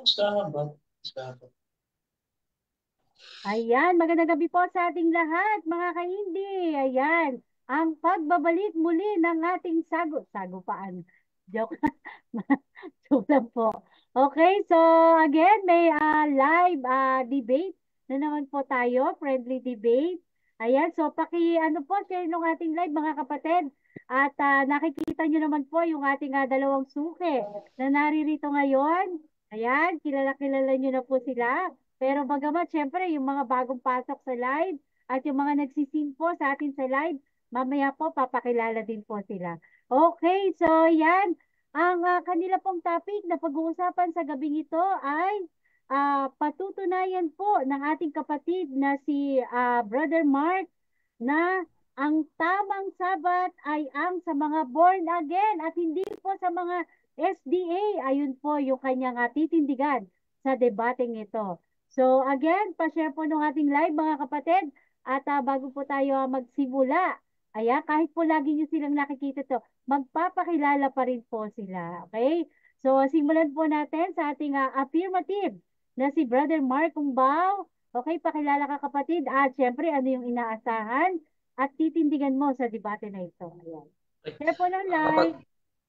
Sabat. Ayan, magandang gabi po sa ating lahat, mga kahindi. Ayan, ang pagbabalik muli ng ating sagupaan. Joke, joke lang po. Okay, so again, may live debate na naman po tayo, friendly debate. Ayan, so ano po, share nung ating live mga kapatid. At nakikita nyo naman po yung ating dalawang suki na naririto ngayon. Ayan, kilala-kilala nyo na po sila. Pero bagamat syempre yung mga bagong pasok sa live at yung mga nagsisim po sa atin sa live, mamaya po papakilala din po sila. Okay, so yan. Ang kanila pong topic na pag-uusapan sa gabing ito ay patutunayan po ng ating kapatid na si Brother Mark na ang tamang sabat ay ang sa mga born again at hindi po sa mga SDA. Ayun po yung kanyang titindigan sa debating ito. So again, pa-share po nung ating live mga kapatid at bago po tayo magsimula, kahit po lagi nyo silang nakikita to, magpapakilala pa rin po sila. Okay? So simulan po natin sa ating affirmative na si Brother Mark Umbao. Okay, pakilala ka kapatid at syempre ano yung inaasahan at titindigan mo sa debate na ito. Ayan. Share po ng live.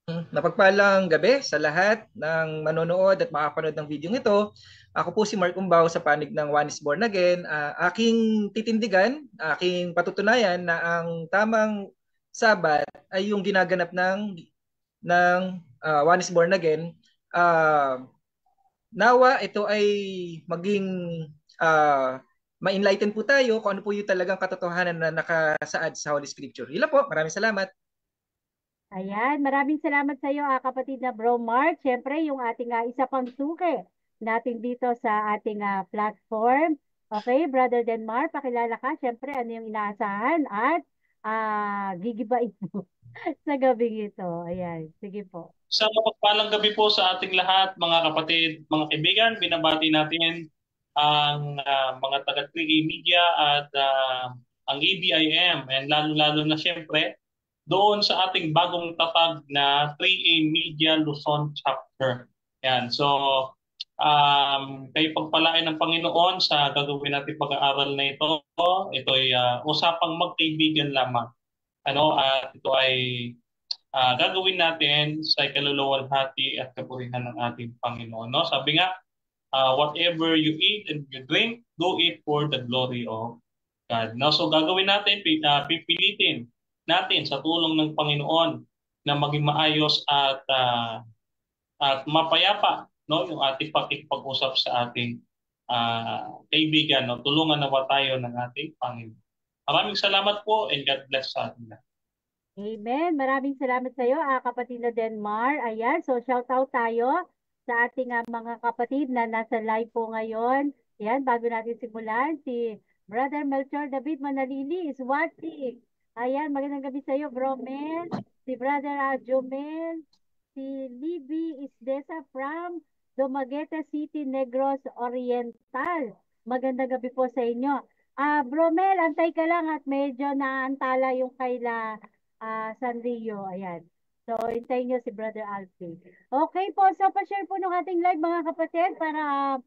Napagpalang gabi sa lahat ng manonood at makapanood ng video ito. Ako po si Mark Umbao sa panig ng One is Born Again. Aking titindigan, aking patutunayan na ang tamang sabat ay yung ginaganap ng One is Born Again. Nawa ito ay maging uh, ma-enlighten po tayo kung ano po yung talagang katotohanan na nakasaad sa Holy Scripture. Hila po, maraming salamat. Ayan, maraming salamat sa iyo, kapatid na Bro Mark. Siyempre, yung ating isa pang suki natin dito sa ating platform. Okay, Brother Denmar, pakilala ka. Siyempre, ano yung inaasahan at gigibain mo sa gabing ito. Ayan, sige po. Sa mapagpalang gabi po sa ating lahat, mga kapatid, mga kaibigan, binabati natin ang mga taga 3A Media at ang ABIM and lalo-lalo na siyempre doon sa ating bagong tatag na 3A Media Luzon Chapter. Yan. So, kayo pagpalain ng Panginoon sa gagawin natin pag-aaral na ito. Ito ay usapang magkaibigan lamang. At ito ay gagawin natin sa ikaluluwalhati at kapurihan ng ating Panginoon. No? Sabi nga, whatever you eat and you drink, do it for the glory of God. No? So gagawin natin, pipilitin natin sa tulong ng Panginoon na maging maayos at mapayapa, no, yung ating pakikipag-usap sa ating kaibigan. No? Tulungan nawa tayo ng ating Panginoon. Maraming salamat po and God bless sa ating lahat. Amen. Maraming salamat sa iyo, kapatid na Denmar. Ayan, so shout out tayo sa ating mga kapatid na nasa live po ngayon. Ayan, bago natin simulan, si Brother Melchor David Manalili is watching. Ayan, magandang gabi sa iyo, Bro Mel. Si Brother Jomel, si Libby Isdesa from Dumaguete City, Negros Oriental. Magandang gabi po sa inyo. Bro Mel, antay ka lang at medyo naantala yung Sanrio, ayan. So, hintayin nyo si Brother Alfie. Okay po, so pa-share po ng ating live mga kapatid para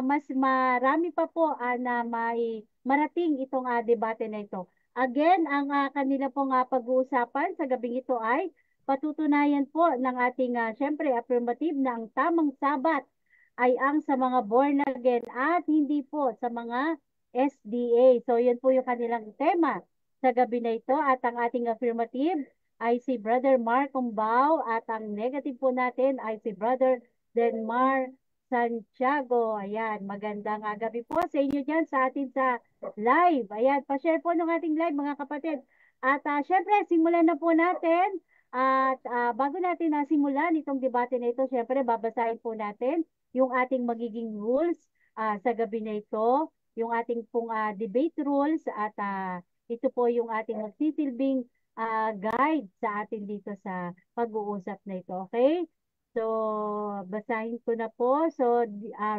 mas marami pa po na may marating itong debate na ito. Again, ang kanila pong pag-uusapan sa gabing ito ay patutunayan po ng ating, syempre, affirmative na ang tamang sabat ay ang sa mga born again at hindi po sa mga SDA. So, yun po yung kanilang tema sa gabi na ito at ang ating affirmative ay si Brother Mark Umbao at ang negative po natin ay si Brother Denmar Santiago. Ayan, magandang gabi po sa inyo dyan sa atin sa live. Ayan, pa-share po ng ating live mga kapatid. At syempre, simulan na po natin. At bago natin simulan itong debate na ito, syempre, babasahin po natin yung ating magiging rules sa gabi na ito, yung ating pong debate rules at ito po yung ating magsisilbing guide sa atin dito sa pag-uusap na ito. Okay? So, basahin ko na po. So,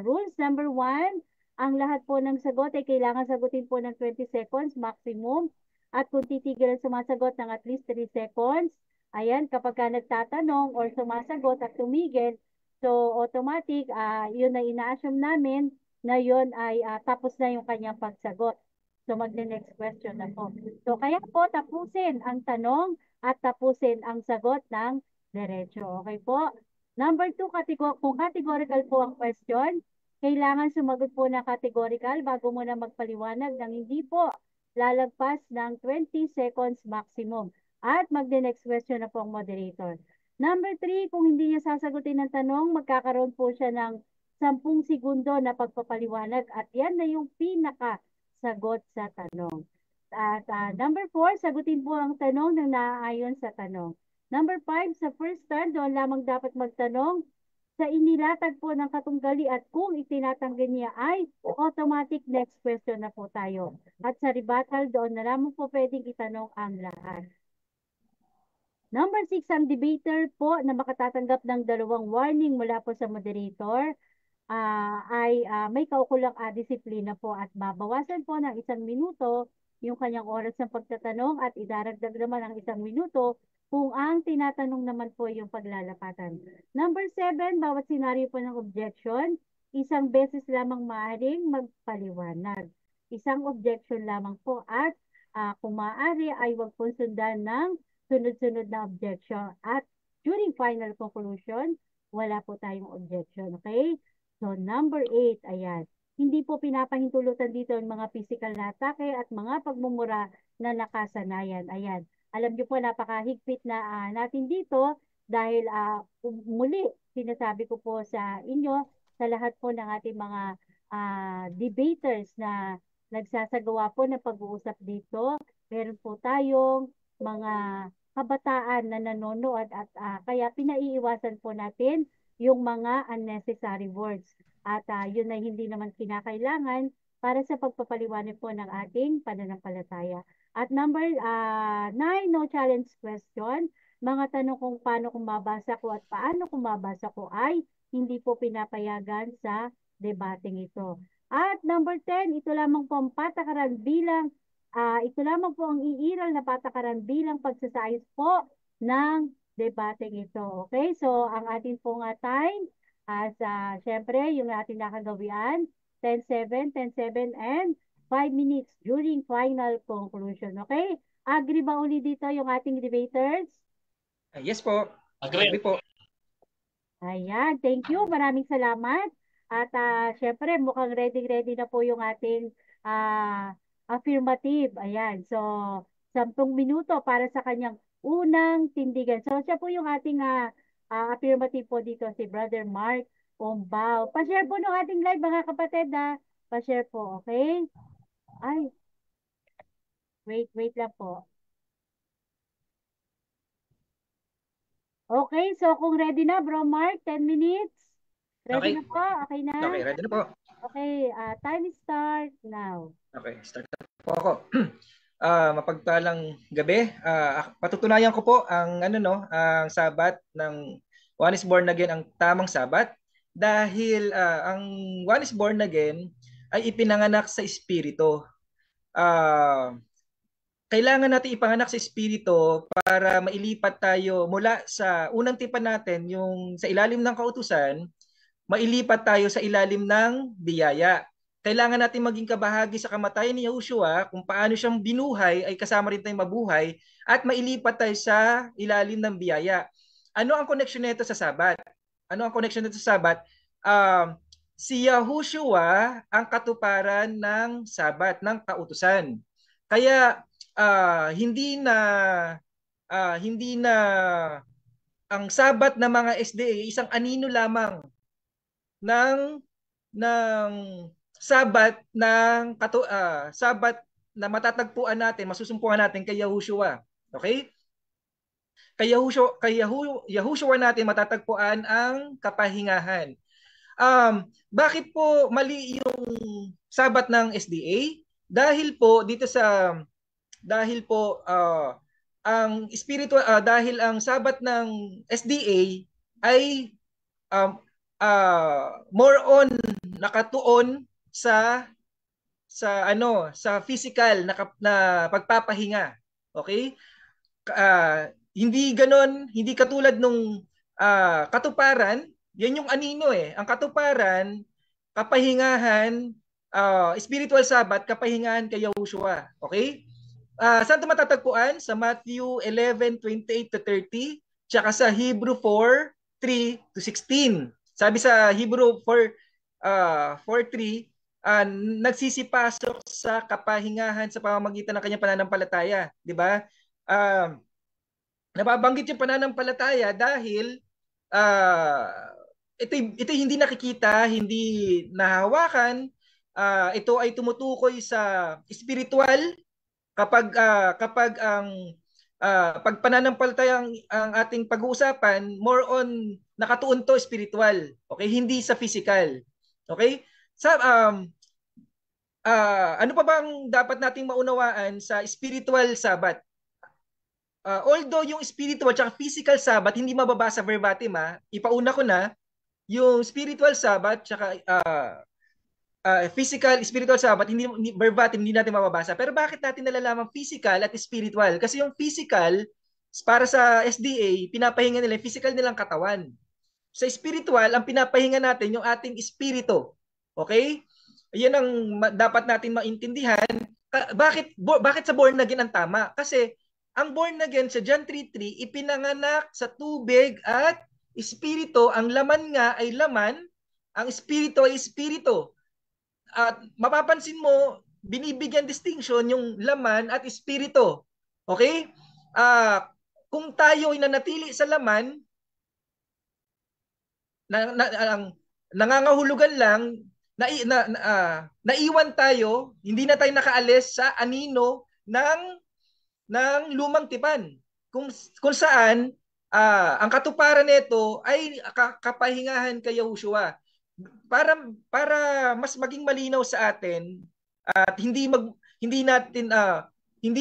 rules number 1, ang lahat po ng sagot ay kailangan sagutin po ng 20 seconds maximum. At kung titigil ang sumasagot ng at least 3 seconds, ayan, kapag ka nagtatanong or sumasagot at tumigil, So, automatic, yun na ina-assume namin na yun ay tapos na yung kanyang pagsagot. So, next question na po. So, kaya po tapusin ang tanong at tapusin ang sagot ng diretso. Okay po? Number 2, kung categorical po ang question, kailangan sumagot po ng categorical bago mo na magpaliwanag ng hindi po lalagpas ng 20 seconds maximum. At next question na po ang moderator. Number 3, kung hindi niya sasagutin ng tanong, magkakaroon po siya ng 10 segundo na pagpapaliwanag at yan na yung pinaka-sagot sa tanong. At number 4, sagutin po ang tanong na naaayon sa tanong. Number 5, sa first turn, doon lamang dapat magtanong sa inilatag po ng katunggali at kung itinatanggi niya ay automatic next question na po tayo. At sa rebuttal, doon na lamang po pwedeng itanong ang lahat. Number 6, ang debater po na makatatanggap ng 2 warning mula po sa moderator ay may kaukulang disiplina po at babawasan po ng 1 minuto yung kanyang oras ng pagtatanong at idaragdag naman ng 1 minuto kung ang tinatanong naman po yung paglalapatan. Number 7, bawat senaryo po ng objection, 1 beses lamang maaaring magpaliwanag. 1 objection lamang po at kung maaari ay wag po sundan ng sunod-sunod na objection. At during final conclusion, wala po tayong objection. Okay? So, number 8, ayan. Hindi po pinapahintulutan dito ang mga physical na atake at mga pagmumura na nakasanayan. Ayan. Alam niyo po, napakahigpit na natin dito dahil muli, sinasabi ko po sa inyo, sa lahat po ng ating mga debaters na nagsasagawa po ng pag-uusap dito, meron po tayong mga kabataan na nanonood at kaya pinaiiwasan po natin yung mga unnecessary words. At yun ay hindi naman kinakailangan para sa pagpapaliwanag po ng ating pananampalataya. At number 9, no challenge question. Mga tanong kung paano kung mabasa ko at paano kung mabasa ko ay hindi po pinapayagan sa debating ito. At number 10, ito lamang po ang patakaran bilang ito lamang po ang iiral na patakaran bilang pagsasayos po ng debating ito. Okay? So, ang ating pong time as syempre, yung ating nakagawian, 10-7, 10-7, and 5 minutes during final conclusion. Okay? Agree ba uli dito yung ating debaters? Yes po. Agree. Po. Ayan. Thank you. Maraming salamat. At syempre, mukhang ready na po yung ating affirmative. Ayan. So, 10 minuto para sa kanyang unang tindigan. So, siya po yung ating affirmative po dito, si Brother Mark Ombao. Pa-share po ng ating live, mga kapatid, pa-share po, okay? Ay, wait lang po. Okay, so kung ready na, Bro Mark, 10 minutes. Ready na po? Okay na? Okay, ready na po. Okay, time start now. Okay, start na po ako. Mapagpalang gabi. Patutunayan ko po ang ang sabat ng One is Born Again, ang tamang sabat, dahil ang One is Born Again ay ipinanganak sa espiritu. Kailangan natin ipanganak sa espiritu para mailipat tayo mula sa unang tipan natin, yung sa ilalim ng kautusan, mailipat tayo sa ilalim ng biyaya. Kailangan natin maging kabahagi sa kamatayan ni Yahushua, kung paano siyang binuhay ay kasama rin tayong mabuhay, at mailipat tayo sa ilalim ng biyaya. Ano ang connection nito sa Sabat? Ano ang connection nito sa Sabat? Si Yahushua ang katuparan ng Sabat, ng kautusan. Kaya hindi na ang sabat ng mga SDA isang anino lamang ng sabat sabat na matatagpuan natin, masusumpungan natin kay Yahushua. Okay? Kay Yahushua natin matatagpuan ang kapahingahan. Bakit po mali yung sabat ng SDA? Dahil po ang spiritual dahil ang sabat ng SDA ay more on nakatuon sa physical na pagpapahinga. Okay? Hindi katulad nung katuparan Yan yung anino eh. Ang katuparan, kapahingahan, spiritual Sabbath, kapahingahan kay Yahushua. Okay? Saan ito matatagpuan? Sa Matthew 11:28 to 30, tsaka sa Hebrew 4:3 to 16. Sabi sa Hebrew 4:3, nagsisipasok sa kapahingahan sa pamamagitan ng kanyang pananampalataya. Di ba? Uh, Nababanggit yung pananampalataya dahil ito hindi nakikita, hindi nahawakan. Ito ay tumutukoy sa spiritual kapag ang pag pananampalataya ang ating pag-uusapan, more on nakatuon to spiritual. Okay? Hindi sa physical. Okay? Sa ano pa bang dapat nating maunawaan sa spiritual Sabbath? Although yung spiritual at physical Sabbath hindi mababasa verbatim, ipauna ko na yung spiritual Sabbath at physical, spiritual Sabbath, hindi verbatim, hindi natin mababasa. Pero bakit natin nalalaman physical at spiritual? Kasi yung physical, para sa SDA, pinapahinga nila yung physical nilang katawan. Sa spiritual, ang pinapahinga natin yung ating espiritu. Okay? Yan ang dapat natin maintindihan. Bakit sa born again ang tama? Kasi ang born again sa John 3:3, ipinanganak sa tubig at espiritu. Ang laman nga ay laman, ang espiritu ay espiritu. At mapapansin mo, binibigyan distinction yung laman at espiritu. Okay? Kung tayo ay nanatili sa laman, nangangahulugan lang, naiwan tayo, hindi na tayo nakaalis sa anino ng lumang tipan. Kung saan, ang katuparan nito ay kapahingahan kay Yahushua. Para mas maging malinaw sa atin at hindi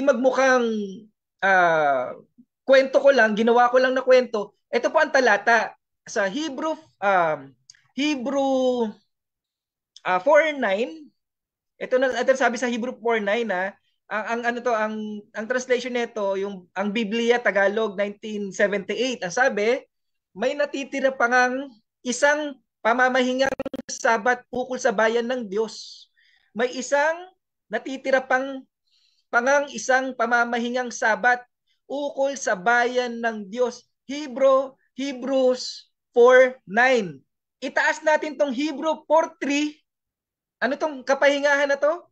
magmukhang kwento ko lang, ginawa ko lang na kwento. Ito po ang talata sa Hebrew 4:9. Ito sabi sa Hebrew 4:9 na ang translation nito, ang Biblia Tagalog 1978. Ang sabi, may natitira pang isang pamamahingang Sabat ukol sa bayan ng Diyos. May isang natitira pangang isang pamamahingang Sabat ukol sa bayan ng Diyos. Hebrews 4:9. Itaas natin tong Hebrew 4:3. Ano tong kapahingahan na to?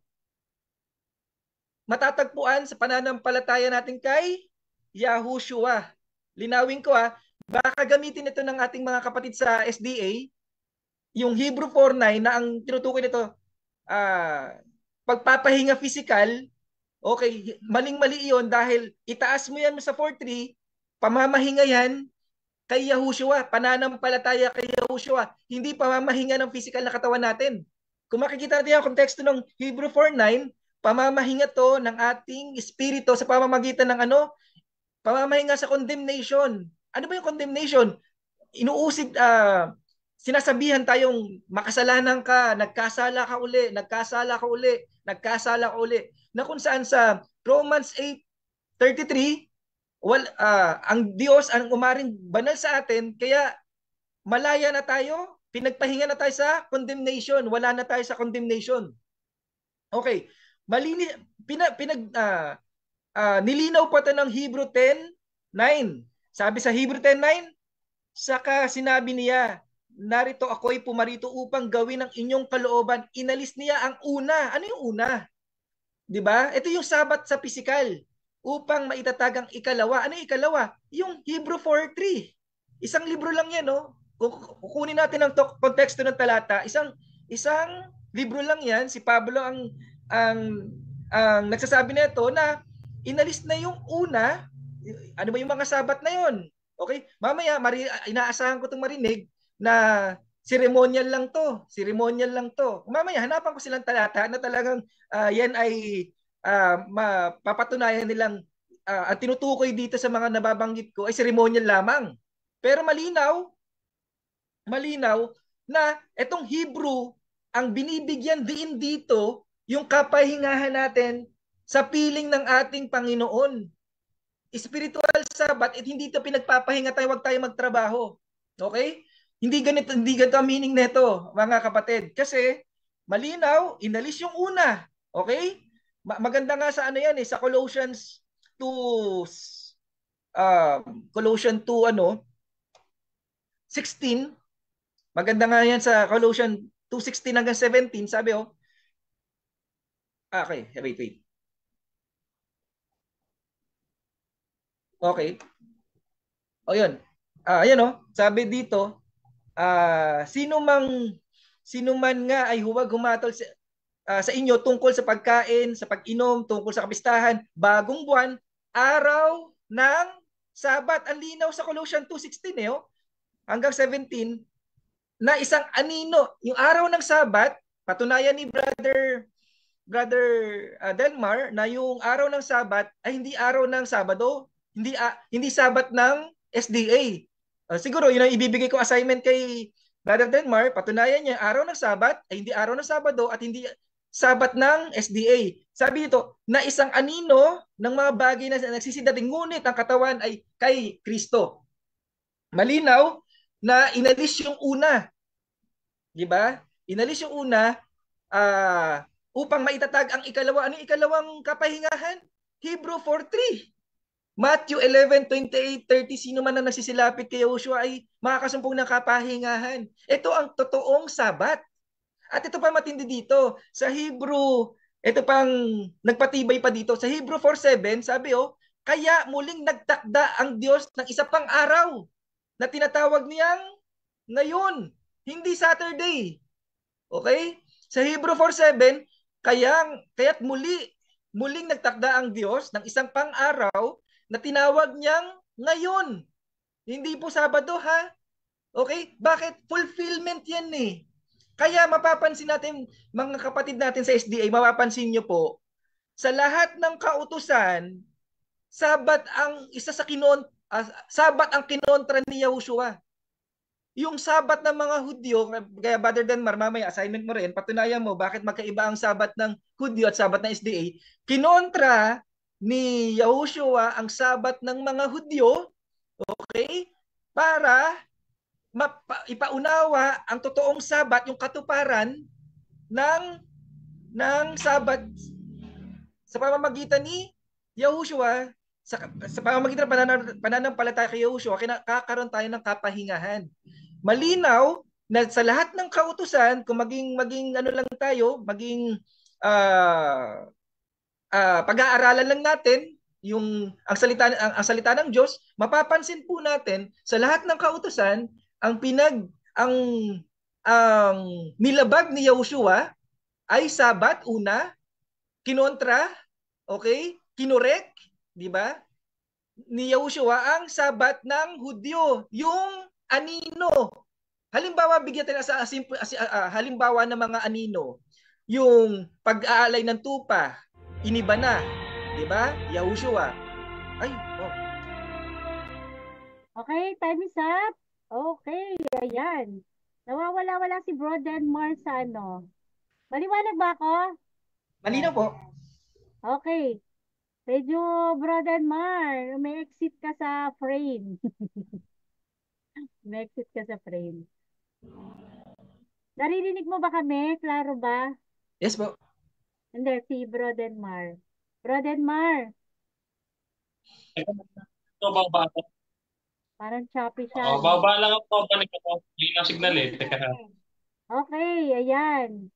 Matatagpuan sa pananampalataya natin kay Yahushua. Linawin ko baka gamitin ito ng ating mga kapatid sa SDA, yung Hebrew 4:9 na ang tinutukoy nito, pagpapahinga physical, okay, maling-mali iyon dahil itaas mo yan sa 4:3, pamamahinga yan kay Yahushua, pananampalataya kay Yahushua, hindi pamamahinga ng physical na katawan natin. Kung makikita natin ang konteksto ng Hebrew 4:9, pamamahinga to ng ating espiritu sa pamamagitan ng pamamahinga sa condemnation. Ano ba yung condemnation? Inuusig, sinasabihan tayong makasalanan ka, nagkasala ka uli, nagkasala ka uli, nagkasala ka uli. Na kung saan sa Romans 8:33, ang Diyos ang umaring banal sa atin, kaya malaya na tayo, pinagpahinga na tayo sa condemnation, wala na tayo sa condemnation. Okay, nilinaw pa ito ng Hebrew 10:9. Sabi sa Hebrew 10:9, saka sinabi niya, narito ako'y pumarito upang gawin ang inyong kalooban. Inalis niya ang una. Ano yung una? 'Di ba? Ito yung Sabat sa physical upang maitatag ang ikalawa. Ano yung ikalawa? Yung Hebrew 4:3. Isang libro lang 'yan, no? Kukunin natin ang konteksto ng talata. Isang libro lang 'yan. Si Pablo ang nagsasabi nito na inalis na yung una. Ano ba yung mga Sabat na 'yon? Okay? Mamaya inaasahan ko 'tong marinig na ceremonial lang to. Ceremonial lang to. Mamaya hanapan ko silang talata na talagang yan ay mapapatunayan nilang ang tinutukoy dito sa mga nababanggit ko ay ceremonial lamang. Pero malinaw na itong Hebrew ang binibigyan din dito yung kapahingahan natin sa piling ng ating Panginoon. Spiritual Sabbath, hindi ito pinagpapahinga tayo, wag tayo magtrabaho. Okay? Hindi ganito ang meaning nito, mga kapatid. Kasi malinaw, inalis yung una. Okay? Maganda nga sa ano yan sa Colossians 2 Colossians 2 16. Maganda nga yan sa Colossians 2:16 hanggang 17, sabi okay, wait. Okay. Yun. Ayan sabi dito, sino man nga ay huwag humatol sa inyo tungkol sa pagkain, sa pag-inom, tungkol sa kapistahan, bagong buwan, araw ng Sabat. Ang linaw sa Colossians 2:16 hanggang 17 na isang anino. Yung araw ng Sabat, patunayan ni Brother Delmar na yung araw ng Sabat ay hindi araw ng Sabado, hindi Sabat ng SDA. Siguro yun ang ibibigay ko assignment kay Brother Delmar, patunayan niya araw ng Sabat ay hindi araw ng Sabado at hindi Sabat ng SDA. Sabi dito na isang anino ng mga bagay na nagsisidating, ngunit ang katawan ay kay Kristo. Malinaw na inalis yung una. Di ba? Inalis yung una upang maitatag ang ikalawa. Ano yung ikalawang kapahingahan? Hebrew 4:3. Matthew 11:28-30, sino man ang nagsisilapit kay Joshua ay makakasumpong ng kapahingahan. Ito ang totoong Sabat. At ito pa matindi dito. Sa Hebrew, ito pang nagpatibay pa dito. Sa Hebrew 4:7, sabi kaya muling nagtakda ang Diyos ng isa pang araw na tinatawag niyang ngayon, hindi Saturday. Okay? Sa Hebrew 4:7, kaya't muling nagtakda ang Diyos ng isang pang-araw na tinawag niyang ngayon. Hindi po Sabado, ha? Okay? Bakit? Fulfillment yan eh. Kaya mapapansin natin, mga kapatid natin sa SDA, mapapansin nyo po, sa lahat ng kautusan, Sabat ang kinontra ni Yahushua. Yung Sabat ng mga Hudyo, kaya Brother Denmar, mamaya assignment mo rin, patunayan mo bakit magkaiba ang Sabat ng Hudyo at Sabat ng SDA. Kinontra ni Yahushua ang Sabat ng mga Hudyo, okay? Para ipaunawa ang totoong Sabat, yung katuparan ng Sabat sa pamamagitan ni Yahushua, sa pamamagitan ng pananampalataya kay Yahushua, kakaroon tayo ng kapahingahan. Malinaw na sa lahat ng kautusan, kung maging ano lang tayo, maging pag-aaralan lang natin ang salita ng Diyos, mapapansin po natin sa lahat ng kautusan, ang nilabag ni Yahushua ay Sabat una, kinontra, okay? Kinorek, di ba? Ni Yahushua ang Sabat ng Hudyo, yung anino. Halimbawa, bigyan tayo sa halimbawa ng mga anino, yung pag-aalay ng tupa, iniba na, di ba? Yahushua. Okay, time is up. Okay, ayan. Nawawala-wala si Bro Denmar sa Maliwanag ba ako? Malino po. Okay. Medyo, Bro Denmar, may exit ka sa frame. May exit ka sa frame. Naririnig mo ba kami? Klaro ba? Yes po. Hindi, si Bro Denmar. Bro Denmar, Ito, baba ako. parang choppy siya. Baba lang ako. Panik ako. Hindi na signal eh. Teka. Okay, ayan.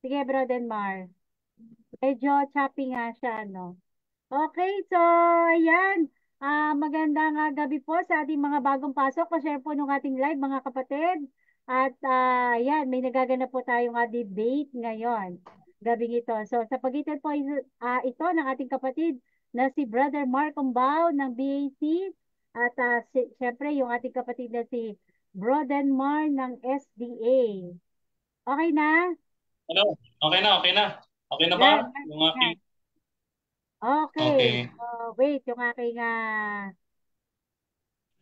Sige, Bro Denmar. Medyo choppy nga siya, Okay, so, ayan. Magandang gabi po sa ating mga bagong pasok. Pa-share po nung ating live, mga kapatid. At ayan, may nagaganap po tayong debate ngayon, gabing ito. So, sa pagitan po ito ng ating kapatid na si Brother Mark Umbao ng BAC at syempre yung ating kapatid na si Bro Denmar ng SDA. Okay na? Ano? Okay na. Okay na ba? Yung aking... Okay. Wait, yung aking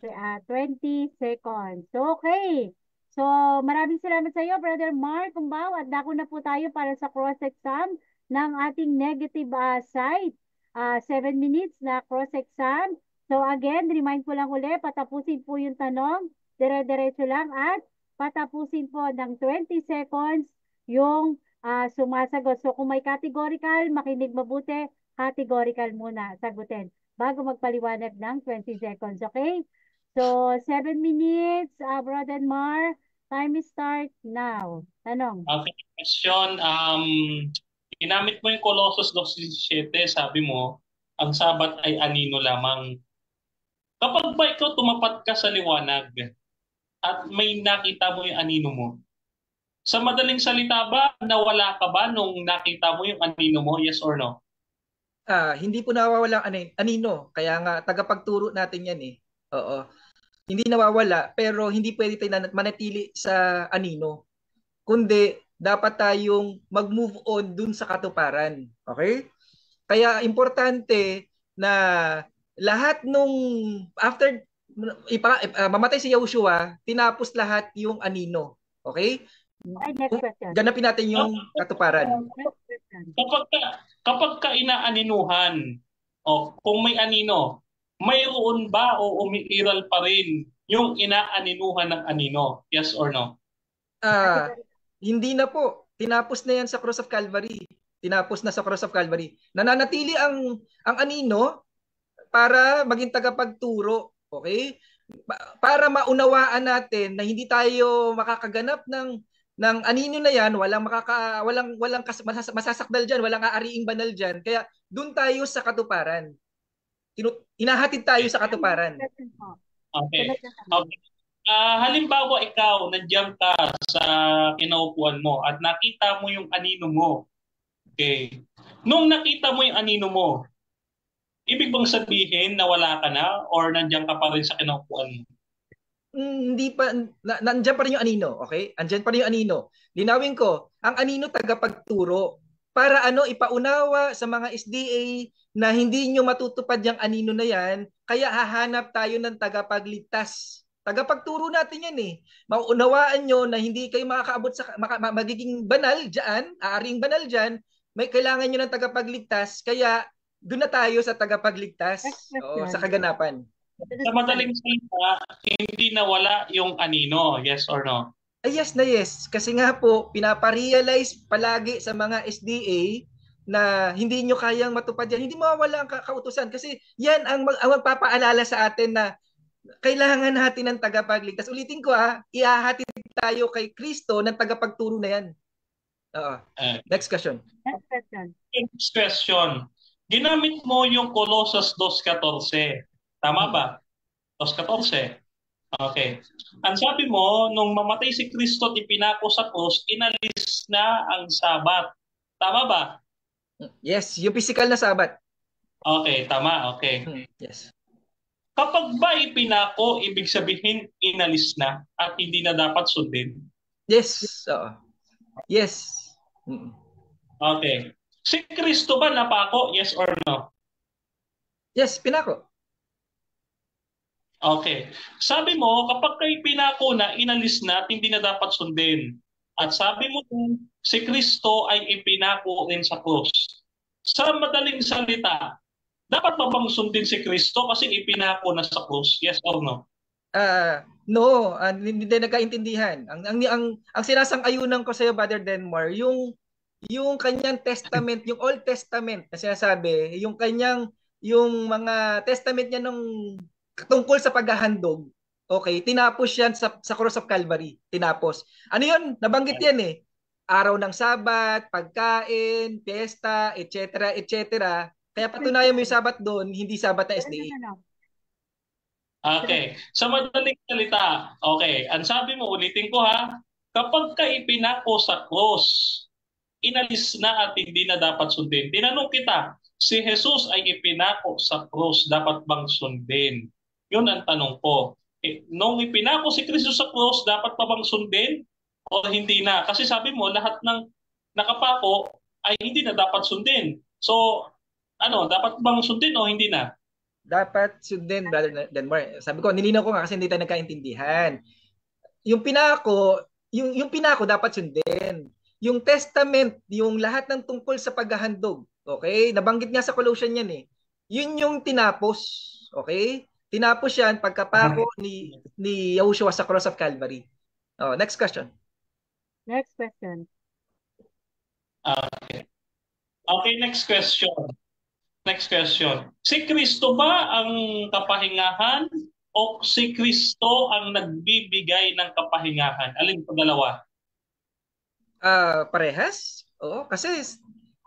20 seconds. So, okay. So, maraming salamat sa iyo, Brother Mark Kumbao. At dako na po tayo para sa cross-exam ng ating negative side. 7 minutes na cross-exam. So, again, remind ko lang ulit, patapusin po yung tanong. dire-diretso lang at patapusin po ng 20 seconds yung sumasagot. So kung may categorical, makinig mabuti, categorical muna sagutin bago magpaliwanag ng 20 seconds. Okay? So 7 minutes, Brother Mar. Time start now. Tanong. Okay, question. Ginamit mo yung Colossus 2:17, sabi mo, ang Sabat ay anino lamang. Kapag ba ikaw tumapat ka sa liwanag at may nakita mo yung anino mo, sa madaling salita ba, nawala ka ba nung nakita mo yung anino mo? Yes or no? Hindi po nawawala ang anino. Kaya nga, tagapagturo natin yan eh. Oo. Hindi nawawala, pero hindi pwede tayo manatili sa anino. Kundi, dapat tayong mag-move on dun sa katuparan. Okay? Kaya importante na lahat nung after mamatay si Yahushua, tinapos lahat yung anino. Okay? Ay, next question. Ganapin natin yung katuparan. Next question. Kapag ka inaaninuhan, kung may anino, mayroon ba o umiiral pa rin yung inaaninuhan ng anino? Yes or no? Hindi na po. Tinapos na yan sa Cross of Calvary. Tinapos na sa Cross of Calvary. Nananatili ang anino para maging tagapagturo. Okay? Para maunawaan natin na hindi tayo makakaganap ng anino na yan, walang masasakdal diyan, walang aariing banal diyan. Kaya doon tayo sa katuparan. Inahatid tayo sa katuparan. Okay. Okay. Halimbawa ikaw, nandiyan ka sa kinaupuan mo at nakita mo yung anino mo. Okay. Nung nakita mo yung anino mo, ibig bang sabihin na wala ka na or nandiyan ka pa rin sa kinaupuan mo? Hindi pa, nandiyan pa rin yung anino, okay? Andiyan pa rin yung anino. Linawin ko, ang anino tagapagturo para ipaunawa sa mga SDA na hindi nyo matutupad yung anino na yan, kaya hahanap tayo ng tagapagligtas. Tagapagturo natin yan eh. Maunawaan nyo na hindi kayo makakaabot sa magiging banal dyan, aaring banal dyan, may kailangan nyo ng tagapagligtas, kaya doon na tayo sa tagapagligtas o sa kaganapan. Sa madaling salita, hindi nawala yung anino, yes or no? Yes na yes. Kasi nga po, pinaparealize palagi sa mga SDA na hindi nyo kayang matupad yan. Hindi mawawala ang kautusan. Kasi yan ang magpapaalala sa atin na kailangan natin ng tagapagligtas. Ulitin ko ihahatid tayo kay Kristo ng tagapagturo na yan. Next question. Next question. Ginamit mo yung Colossus 2:14. Tama ba? 2:14. Okay. Ang sabi mo, nung mamatay si Kristo at ipinako sa krus, inalis na ang Sabat. Tama ba? Yes, yung physical na Sabat. Okay, tama. Okay. Yes. Kapag ba ipinako, ibig sabihin inalis na at hindi na dapat sundin? Yes. Yes. Okay. Si Kristo ba napako? Yes or no? Yes, pinako. Okay. Sabi mo, kapag kayo pinako na, inalis na at hindi na dapat sundin. At sabi mo din, si Kristo ay ipinako rin sa krus. Sa madaling salita, dapat pa bang sundin si Kristo kasi ipinako na sa krus? Yes or no? No, hindi nagkaintindihan. Ang sinasang-ayunan ko sa iyo, Brother Denmar, yung kanyang testament, yung Old Testament na sinasabi, yung mga testament niya nung tungkol sa paghahandog, okay, tinapos yan sa Cross of Calvary. Tinapos. Ano yun? Nabanggit yan eh. Araw ng Sabat, pagkain, piyesta, etc., etc. Kaya patunayan mo yung Sabat doon, hindi Sabat na SDA. Okay. Sa madaling salita, okay, ang sabi mo, ulitin ko kapag ka ipinako sa cross, inalis na at hindi na dapat sundin. Tinanong kita, si Jesus ay ipinako sa cross, dapat bang sundin? Yun ang tanong ko. Nung ipinako si Kristo sa cross, dapat pa bang sundin o hindi na? Kasi sabi mo, lahat ng nakapako ay hindi na dapat sundin. So, dapat bang sundin o hindi na? Dapat sundin, Brother Denmar. Sabi ko, nilinaw ko nga kasi hindi tayo nagkaintindihan. Yung pinako dapat sundin. Yung testament, yung lahat ng tungkol sa paghahandog, okay? Nabanggit nga sa Colossians yan eh. Yun yung tinapos, okay? Tinapos yan pagkapako ni Yahushua sa cross of Calvary. Oh, next question. Next question. Okay. Okay, next question. Next question. Si Kristo ba ang kapahingahan o si Kristo ang nagbibigay ng kapahingahan? Alin po dalawa? Parehas? Oo, kasi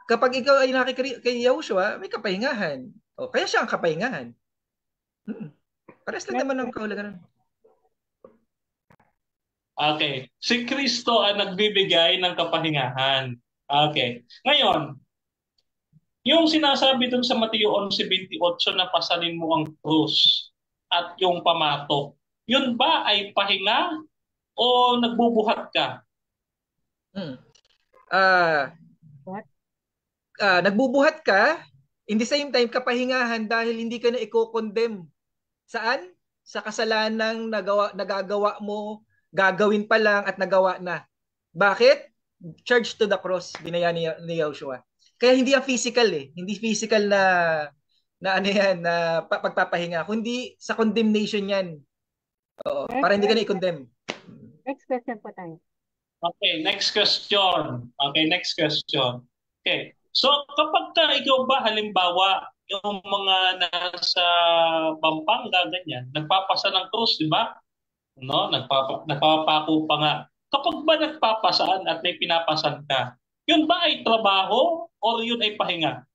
kapag ikaw ay kay Yahushua, may kapahingahan. O, kaya siya ang kapahingahan. Parehas lang naman ang kahulugan. Okay. Si Kristo ang nagbibigay ng kapahingahan. Okay. Ngayon, yung sinasabi dun sa Mateo 11:28 na pasalin mo ang krus at yung pamatok, yun ba ay pahinga o nagbubuhat ka? Nagbubuhat ka, in the same time kapahingahan dahil hindi ka na i-condemn. Saan? Sa kasalanang nagagawa mo, gagawin pa lang at nagawa na. Bakit? Charged to the cross, binaya ni Yahushua. Kaya hindi ang physical Hindi physical na ano yan, na pagpapahinga. Kundi sa condemnation yan. Oo, para hindi ka na i-condemn. Next question po tayo. Okay, next question. Okay. So kapag ka ikaw ba halimbawa yung mga nasa Pampanga ganyan, nagpapasa ng krus, di ba? No, nagpapako pa nga. Kapag ba nagpapasaan at may pinapasan ka, yun ba ay trabaho o yun ay pahinga?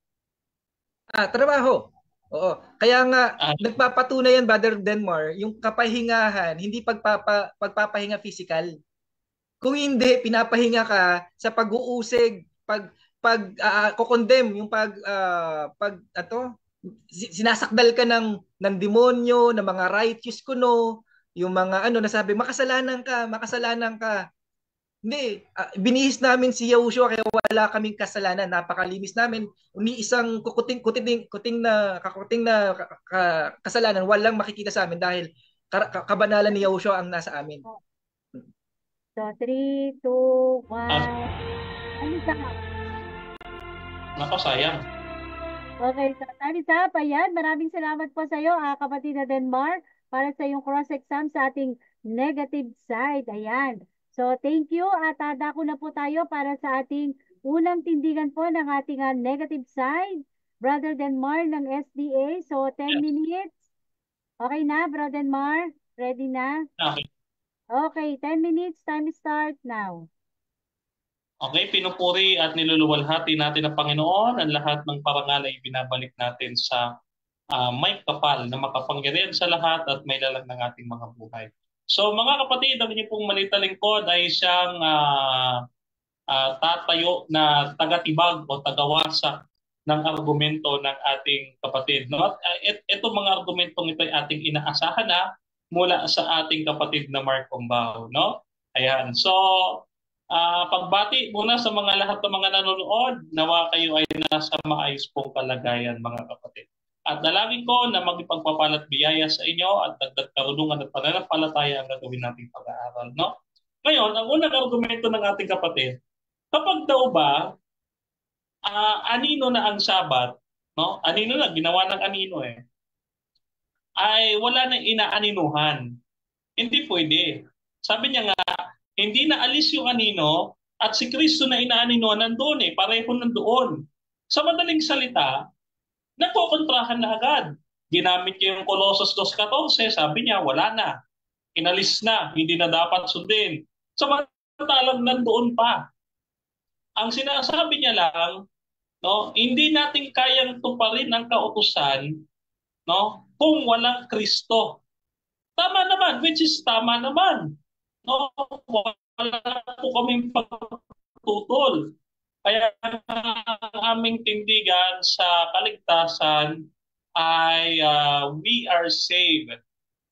Trabaho. Oo. Kaya nga, nagpapatunay yan, Brother Denmar, yung kapahingahan, hindi pagpapahinga physical. Kung hindi, pinapahinga ka sa pag-uusig, kokondem, yung sinasakdal ka ng demonyo, ng mga righteous kuno, yung mga nasabi, makasalanan ka. Hindi, binihis namin si Yahushua kaya wala kaming kasalanan. Napakalinis namin. Ni isang kuting na kasalanan walang makikita sa amin dahil kabanalan ni Yahushua ang nasa amin. So, 3, 2, 1. Ano sa? Nako, sayang. Okay, so time is up. Ayan, maraming salamat po sa iyo, kapatid na Denmar, para sa yung cross-exam sa ating negative side. Ayan. So, thank you at dako na po tayo para sa ating unang tindigan po ng ating negative side. Brother Denmar ng SDA. So, 10 minutes. Okay na, Brother Denmar? Ready na? Okay. Okay, 10 minutes. Time start now. Okay, pinupuri at niluluwalhati natin ang Panginoon. Ang lahat ng parangal ay binabalik natin sa may kapal na makapangyarihan sa lahat at may lalang ng ating mga buhay. So mga kapatid, ang inyong pong malita lingkod ay siyang tatayo na tagatibag o tagawasak ng argumento ng ating kapatid. No? Ito mga argumentong ito ay ating inaasahan na mula sa ating kapatid na Mark Umbao. No? Ayan. So, pagbati muna sa mga lahat ng mga nanonood, nawa kayo ay nasa maayos pong kalagayan mga kapatid. At dalangin ko na magipagpapalat biyaya sa inyo at dagdag karunungan at pananampalataya ang gagawin nating pag-aaral. No? Ngayon, ang unang argumento ng ating kapatid, kapag daw ba anino na ang Sabat, no? Anino na, ginawa ng anino ay wala nang inaaninuhan. Hindi pwede. Sabi niya nga, hindi na alis yung anino at si Kristo na inaanino nandoon pareho nandoon. Sa madaling salita, nagkokontrahan na agad. Ginamit niya yung Colossus 2:14, sabi niya wala na. Inalis na, hindi na dapat sundin. Samantalang nandoon pa. Ang sinasabi niya lang, no, hindi natin kayang tuparin ang kautusan, no, kung walang Kristo. Tama naman, which is tama naman. No, wala po kaming pagtutol. Kaya ang aming tindigan sa kaligtasan ay we are saved,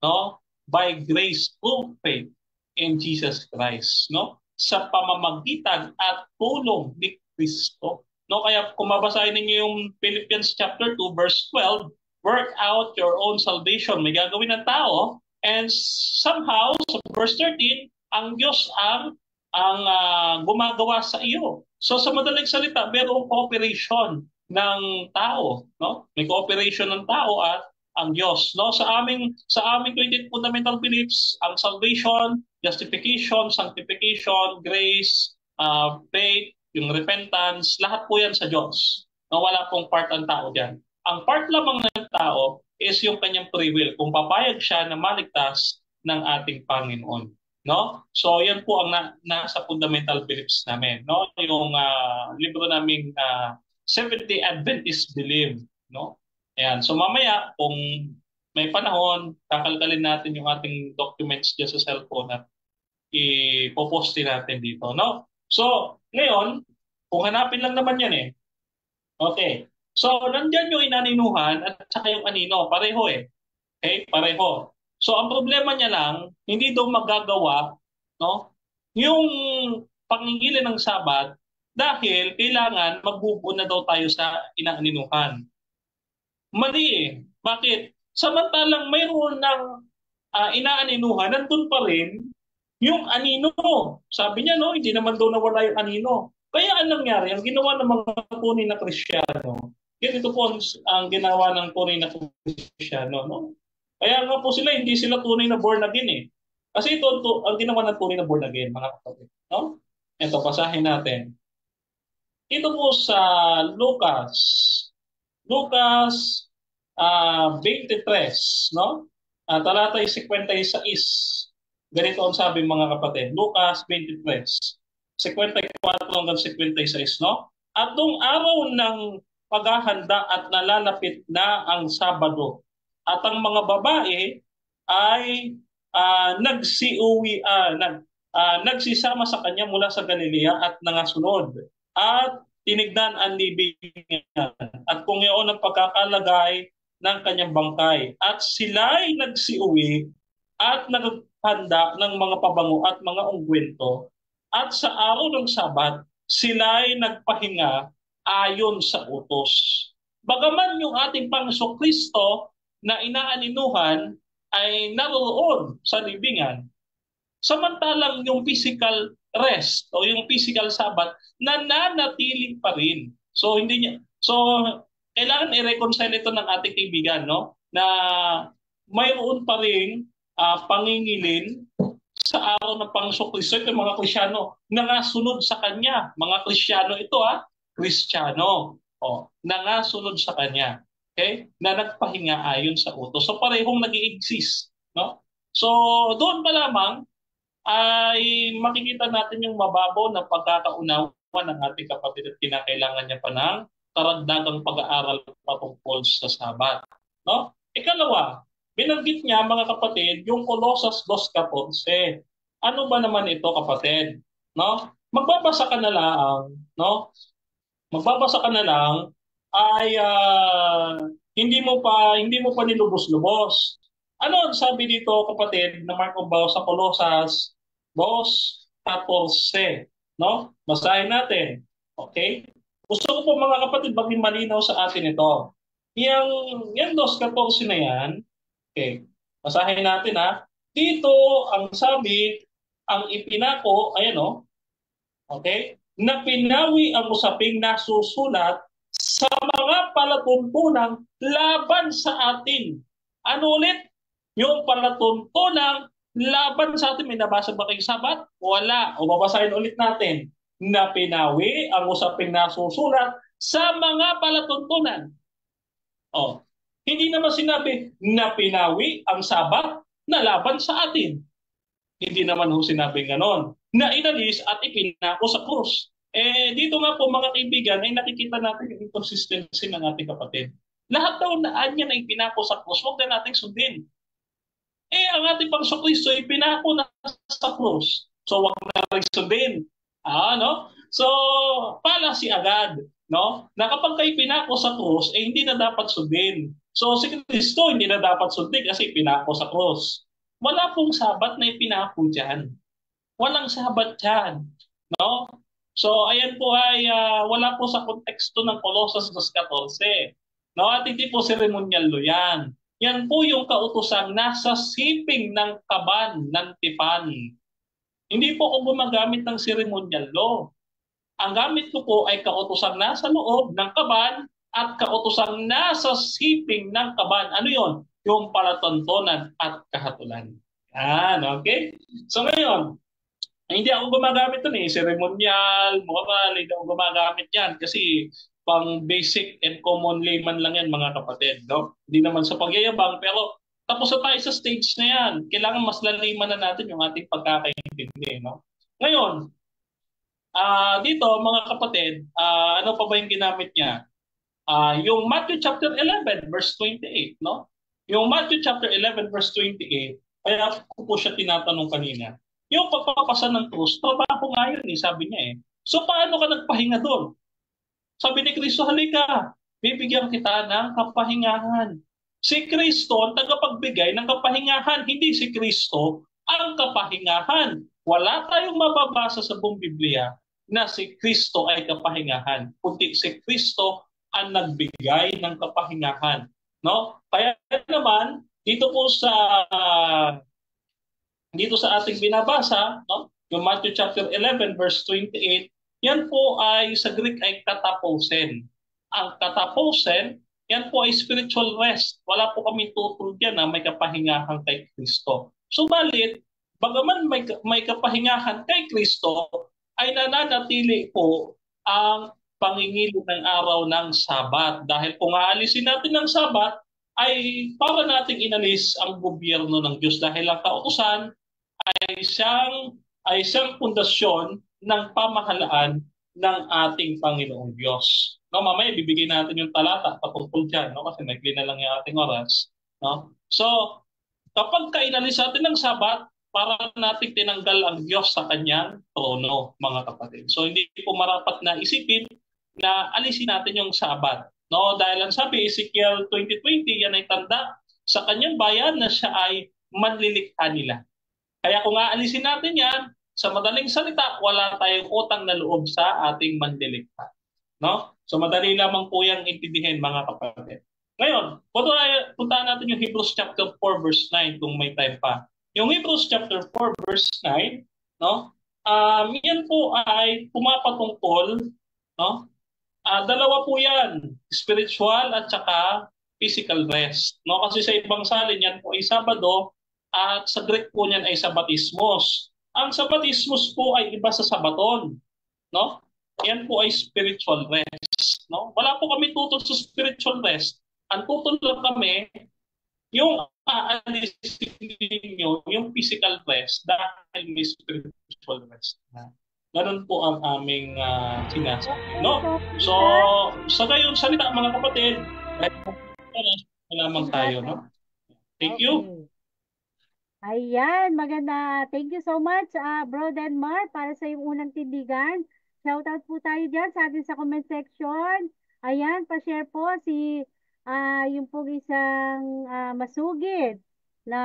no, by grace through faith in Jesus Christ, no, sa pamamagitan at tulong ni Kristo. No, kaya kung mabasahin ninyo yung Philippians chapter 2 verse 12, work out your own salvation. May gagawin ng tao. And somehow, sa verse 13, ang Diyos ang gumagawa sa iyo. So sa madaling salita, mayroong cooperation ng tao. No? May cooperation ng tao at ang Diyos. No? Sa aming 28 fundamental beliefs, ang salvation, justification, sanctification, grace, faith, yung repentance, lahat po yan sa Diyos. No, wala pong part ang tao diyan. Ang part lamang ng tao is yung kanyang free will, kung papayag siya na maligtas ng ating Panginoon. No? So yan po ang nasa fundamental beliefs namin, no? Yung libro naming Seventh-day Adventist Belief, no? Ayan. So mamaya kung may panahon, kakalkalin natin yung ating documents diyan sa cellphone at ipopost natin dito, no? So, ngayon, kung hanapin lang naman yan eh. Okay. So, nandiyan yung inaninuhan at saka yung anino. Pareho eh. Okay? Pareho. So, ang problema niya lang, hindi daw magagawa, no? Yung pangingili ng Sabat dahil kailangan magbubuo na daw tayo sa inaaninuhan. Mali eh. Bakit? Samantalang mayroon ng inaaninuhan, nandun pa rin yung anino. Sabi niya, no, hindi naman daw nawala yung anino. Kaya anong nangyari? Ang ginawa ng mga tunay na Kristiyano, ganito po ang ginawa ng tunay na Kristiyano, no? Kaya nga po sila, hindi sila tunay na born again eh. Kasi ito ang ginawa ng tunay na born again, mga kapatid. No? Ito, basahin natin. Ito po sa Lucas. Lucas 23, no? Talatay 56. Ganito ang sabi mga kapatid. Lucas 23, 54 hanggang 56, no? At noong araw ng paghahanda at nalalapit na ang Sabado, at ang mga babae ay nagsisama sa kanya mula sa Galilea at nangasunod. At tinignan ang libingan at kung iyon ang pagkakalagay ng kanyang bangkay. At sila'y nagsiuwi at naghanda ng mga pabango at mga ungkwento. At sa araw ng Sabat, sila'y nagpahinga ayon sa utos. Bagaman yung ating Panginoong Kristo na inaaninuhan ay naroon sa libingan, samantalang yung physical rest o yung physical Sabat nananatili pa rin. So kailangan i-reconcile ito ng ating kaibigan, no? Na mayroon pa rin pangingilin sa araw ng Panginoong Kristo. Ito mga Kristiyano nangasunod sa Kanya. Mga Kristiyano ito Kristiyano. Nangasunod sa Kanya. Okay? Na nagpahinga ayon sa utos. So parehong nag-i-exist. No? So doon pa lamang ay makikita natin yung mababaw na pagkakaunawa ng ating kapatid at kinakailangan niya pa ng karagdagang pag-aaral patungkol sa Sabat. No? Ikalawa, binanggit niya mga kapatid yung Colossus 2:14. Ano ba naman ito kapatid? No? Magbabasa ka na lang, no? Magbabasa ka na lang ay hindi mo pa nilubos-lubos. Ano ang sabi dito kapatid na Mark of Bao sa Colossus 2:14, no? Basahin natin. Okay? Gusto ko po mga kapatid maging malinaw sa atin ito. Yang 2:14 na yan, okay, basahin natin Dito ang sabi, ang ipinako, ayan okay, na pinawi ang usaping nasusulat sa mga palatuntunang laban sa atin. Ano ulit? Yung palatuntunang laban sa atin. May nabasa ba kayong Sabat? Wala. O babasahin ulit natin. Na pinawi ang usaping nasusulat sa mga palatuntunan. Hindi naman sinabi na pinawi ang Sabat na laban sa atin. Hindi naman sinabi ganon. Na inalis at ipinako sa krus. Dito nga po mga kaibigan ay nakikita natin yung inconsistency ng ating kapatid. Lahat daw na anya na ipinako sa krus, huwag na natin sundin. Ang ating Panginoong Kristo ay pinako na sa krus. So huwag na rin sundin. No? So, policy agad, no? Na kapag kayo pinako sa krus, hindi na dapat sundin. So, si Kristo hindi na dapat sundin kasi pinako sa krus. Wala pong Sabat na ipinako dyan. Walang Sabat dyan, no? So, ayan po ay wala po sa konteksto ng Colossus 2:14. No? At hindi po seremonyal lo yan. Yan po yung kautusang nasa siping ng kaban ng tipan. Hindi po ako gumagamit ng ceremonial law. Ang gamit ko po ay kautusang nasa loob ng kaban at kautosang nasa siping ng kaban. Ano yon? Yung palatuntunan at kahatulan. Yan, okay? So ngayon, hindi ako gumagamit ito ceremonial, moral, hindi ako gumagamit yan kasi pang basic and common layman lang yan mga kapatid. No? Hindi naman sa pagyayabang, pero tapos na tayo sa stage na yan. Kailangan mas laliman na natin yung ating pagkakaintindi. No? Ngayon, dito mga kapatid, ano pa ba yung ginamit niya? Yung Matthew chapter 11 verse 28, no? Yung Matthew chapter 11 verse 28, kaya ko po siya tinatanong kanina. Yung pagpapasa ng krus, trabaho nga yun sabi niya So paano ka nagpahinga doon? Sabi ni Kristo, halika, bibigyan kita ng kapahingahan. Si Kristo ang tagapagbigay ng kapahingahan, hindi si Kristo ang kapahingahan. Wala tayong mababasa sa buong Biblia na si Kristo ay kapahingahan, kundi si Kristo ang nagbigay ng kapahingahan. No? Kaya naman, dito sa ating binabasa, no? Yung Matthew chapter 11 verse 28, yan po ay sa Greek ay katapusin. Ang katapusin, yan po ay spiritual rest. Wala po kami tutol dyan na may kapahingahan kay Kristo. Subalit, bagaman may kapahingahan kay Kristo, ay nananatili po ang pangingilin ng araw ng Sabat. Dahil kung aalisin natin ng Sabat, ay para nating inalis ang gobyerno ng Diyos dahil ang kautusan ay siyang pundasyon ng pamahalaan ng ating Panginoong Diyos. No, mamaya bibigay natin yung talata patungkol dyan, no? Kasi nagli na lang yung ating oras. No? So, kapag kainalis natin ng Sabat, para nating tinanggal ang Diyos sa kanyang trono, mga kapatid. So, hindi po marapat na isipin na alisin natin yung Sabat. No? Dahil ang sabi, Ezekiel 20:20, yan ay tanda sa kanyang bayan na siya ay manlilikha nila. Kaya kung aalisin natin yan, sa madaling salita, wala tayong utang na loob sa ating manlilikha. No? So madali lamang po yung intindihin mga kapatid. Ngayon, puntaan natin yung Hebrews chapter 4 verse 9 kung may time pa. Yung Hebrews chapter 4 verse 9, no? Yan po ay pumapatungkol, no? Dalawa po yan, spiritual at saka physical rest. No? Kasi sa ibang salin yan po ay Sabado at sa Greek po niyan ay Sabatismos. Ang Sabatismos po ay iba sa Sabaton. No? Yan po ay spiritual rest. No? Wala po kami tutol sa spiritual rest. Ang tutol lang kami, yung aalisin ninyo, yung physical rest dahil may spiritual rest. Ganun po ang aming sinasabi. No? So, sa gayon salita mga kapatid, lamang tayo. No? Thank you. Ayan, maganda. Thank you so much, Bro Denmar, para sa iyong unang tindigan. Shoutout po tayo dyan sa atin sa comment section. Ayan, pa-share po yung pong isang masugid na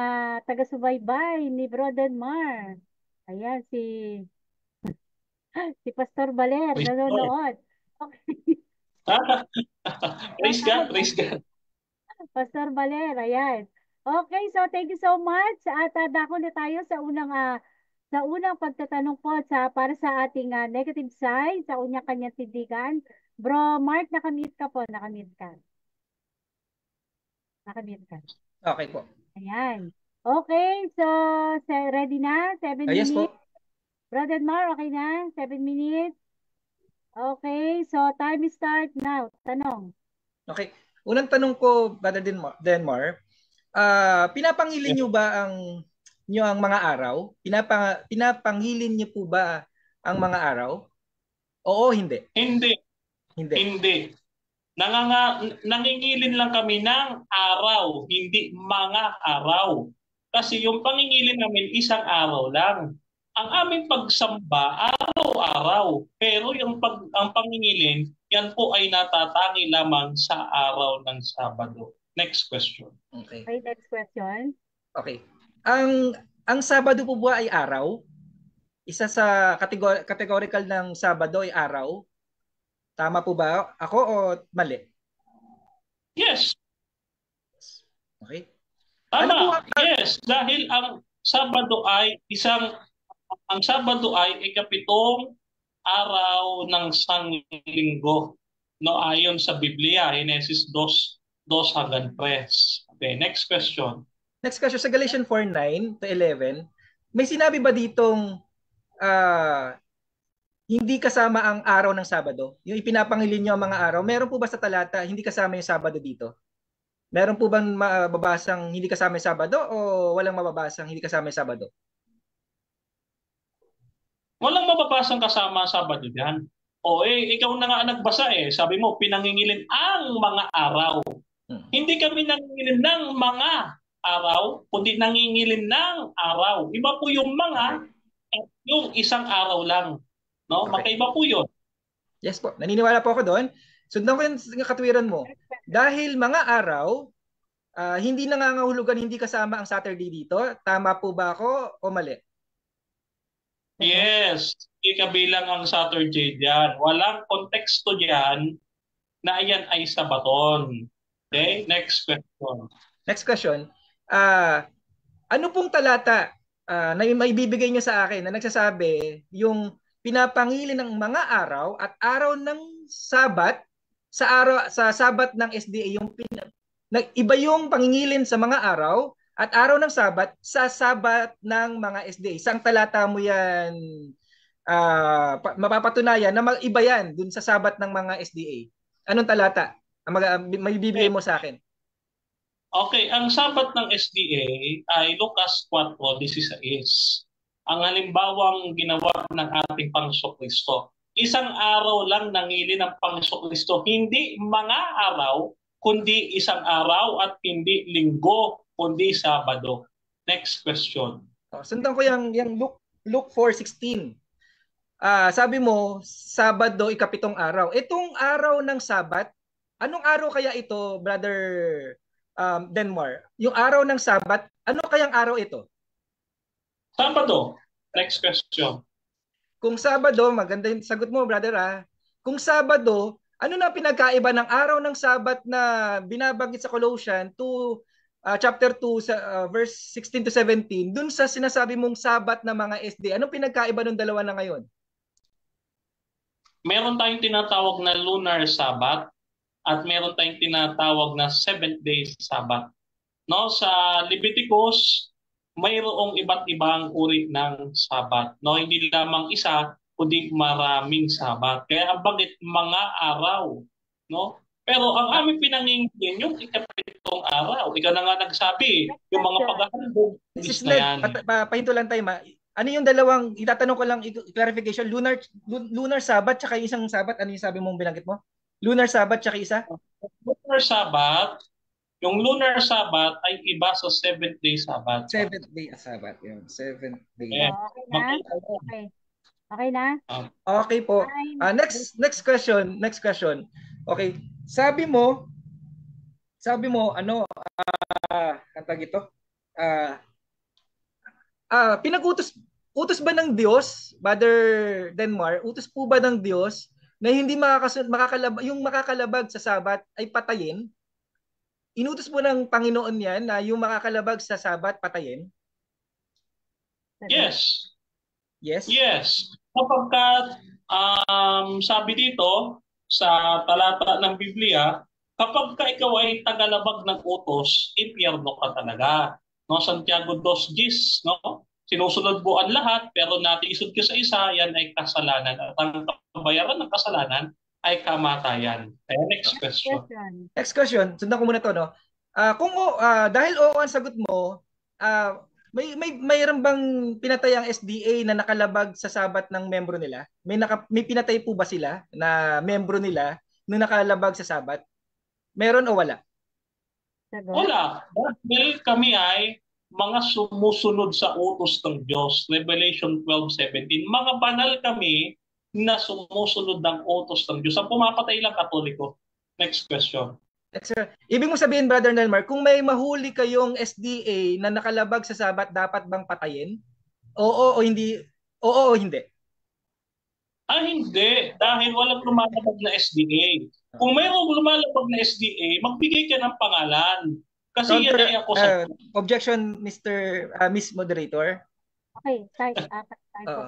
taga-subaybay ni Bro Denmar. Ayan, si Pastor Baler, nanonood. Okay. Praise God, praise God. Pastor Baler, ayan. Okay, so thank you so much. At dako na tayo sa unang pagtatanong po para sa ating negative side, sa kanyang tindigan. Bro Mark, nakamute ka po, nakamute ka. Nakamute ka. Okay po. Ayan. Okay, so ready na? 7 Yes minutes? po. Brother Mar, okay na? 7 minutes? Okay, so time start now. Tanong. Okay. Unang tanong ko, Brother Denmar, pinapangilin niyo ba ang mga araw? Pinapangilin niyo po ba ang mga araw? Oo, hindi. Hindi. Nangingilin lang kami ng araw, hindi mga araw. Kasi yung pangingilin namin isang araw lang. Ang aming pagsamba araw-araw. Pero ang pangingilin, yan po ay natatangi lamang sa araw ng Sabado. Next question. Okay, next question. Okay. Ang Sabado po ba ay araw? Isa sa categorical ng Sabado ay araw? Tama po ba ako o mali? Yes. Okay. Tama. Yes, dahil ang Sabado ay ikapitong araw ng sanglinggo. no, ayon sa Biblia, Genesis 2:2 hanggang 3. Okay, next question. Next question, sa Galatians 4:9 to 11, may sinabi ba ditong ah, hindi kasama ang araw ng Sabado? Yung ipinapangilin nyo ang mga araw, meron po ba sa talata hindi kasama yung Sabado dito? Meron po bang mababasang hindi kasama yung Sabado o walang mababasang hindi kasama yung Sabado? Walang mababasang kasama sa Sabado diyan. O ikaw na nga nagbasa Sabi mo, pinangingilin ang mga araw. Hindi kami nangingilin ng mga araw, kundi nangingilin ng araw. Iba po yung mga at yung isang araw lang. No? Okay. Magkaiba po yun. Yes po, naniniwala po ako doon. Sundan ko yung katwiran mo. Dahil mga araw, hindi nangangahulugan hindi kasama ang Saturday dito. Tama po ba ako o mali? Yes, ikabilang ang Saturday diyan. Walang konteksto diyan na yan ay Sabaton. Okay, next question. Next question. Ano pong talata na may bibigay niyo sa akin na nagsasabi yung pinapangili ng mga araw at araw ng Sabat sa Sabat ng SDA yung iba yung pangingilin sa mga araw at araw ng Sabat sa Sabat ng mga SDA. Isang talata mo yan mapapatunayan na iba yan dun sa Sabat ng mga SDA. Anong talata may bibigay mo sa akin? Okay, ang Sabat ng SDA ay Lucas 4:16. Ang halimbawang ginawa ng ating Panginoon. Isang araw lang nangili ng Panginoon, hindi mga araw, kundi isang araw at hindi linggo, kundi Sabado. Next question. Sundan ko yung Luke 4:16. Sabi mo, Sabado, ikapitong araw. Itong araw ng Sabat, anong araw kaya ito, Brother Denmar? Yung araw ng Sabat, ano kayang araw ito? Sabado. Next question. Kung Sabado, maganda yung sagot mo, brother Kung Sabado, ano na pinagkaiba ng araw ng Sabat na binabanggit sa Colossians chapter 2 verse 16 to 17 dun sa sinasabi mong Sabat na mga SD? Anong pinagkaiba ng dalawa na ngayon? Meron tayong tinatawag na lunar Sabbath at meron tayong tinatawag na seventh-day Sabbath. No, sa Leviticus, mayroong iba't ibang uri ng Sabbath. No, hindi lamang isa, kundi maraming Sabbath. Kaya ang bagit mga araw, no? Pero ang aming pinangingilin yung ikapitong araw. Ikaw na nga nagsabi, yung mga paghahandog, This is na yan. pahinto lang tayo, ano yung dalawang, itatanong ko lang clarification, lunar Sabbath tsaka isang Sabbath, ano yung sabi mong binanggit mo? Lunar Sabbath tsaka isa? Lunar Sabbath, yung lunar Sabbath ay iba sa seventh-day Sabbath. Seventh-day Sabbath, yun. Seventh-day. Okay na? Okay. Okay na? Okay po. Next question. Okay. Sabi mo, kantag ito? Utos ba ng Diyos, Brother Denmar, utos po ba ng Diyos na hindi makakalabag sa Sabat ay patayin? Inutos po ng Panginoon yan na yung makakalabag sa Sabat patayin? Yes. Yes? Yes. Kapagkat sabi dito sa talata ng Biblia, kapag ka ikaw ay tagalabag ng utos, impyerno ka talaga. No, Santiago 2:10, no? Sinusunod mo ang lahat pero natisod ka sa isa, yan ay kasalanan. At ang kabayaran ng kasalanan ay kamatayan. Next question. Next question. Sundan ko muna to, no? Dahil oo ang sagot mo, mayroon bang pinatay ang SDA na nakalabag sa Sabat ng membro nila? May pinatay po ba sila na membro nila nung nakalabag sa Sabat? Meron o wala? Wala. Dahil kami ay mga sumusunod sa utos ng Diyos. Revelation 12:17. Mga banal kami na sumusunod ng utos ng Diyos. Ang pumapatay lang Katoliko. Next question. Ibig mo sabihin, Brother Nelmar, kung may mahuli kayong SDA na nakalabag sa Sabat, dapat bang patayin? Oo o hindi? Oo o hindi? Hindi. Dahil walang lumalabag na SDA. Kung mayroong lumalabag na SDA, magbigay ka ng pangalan. Kasi yan ay ako sa... Objection, Miss Moderator. Okay,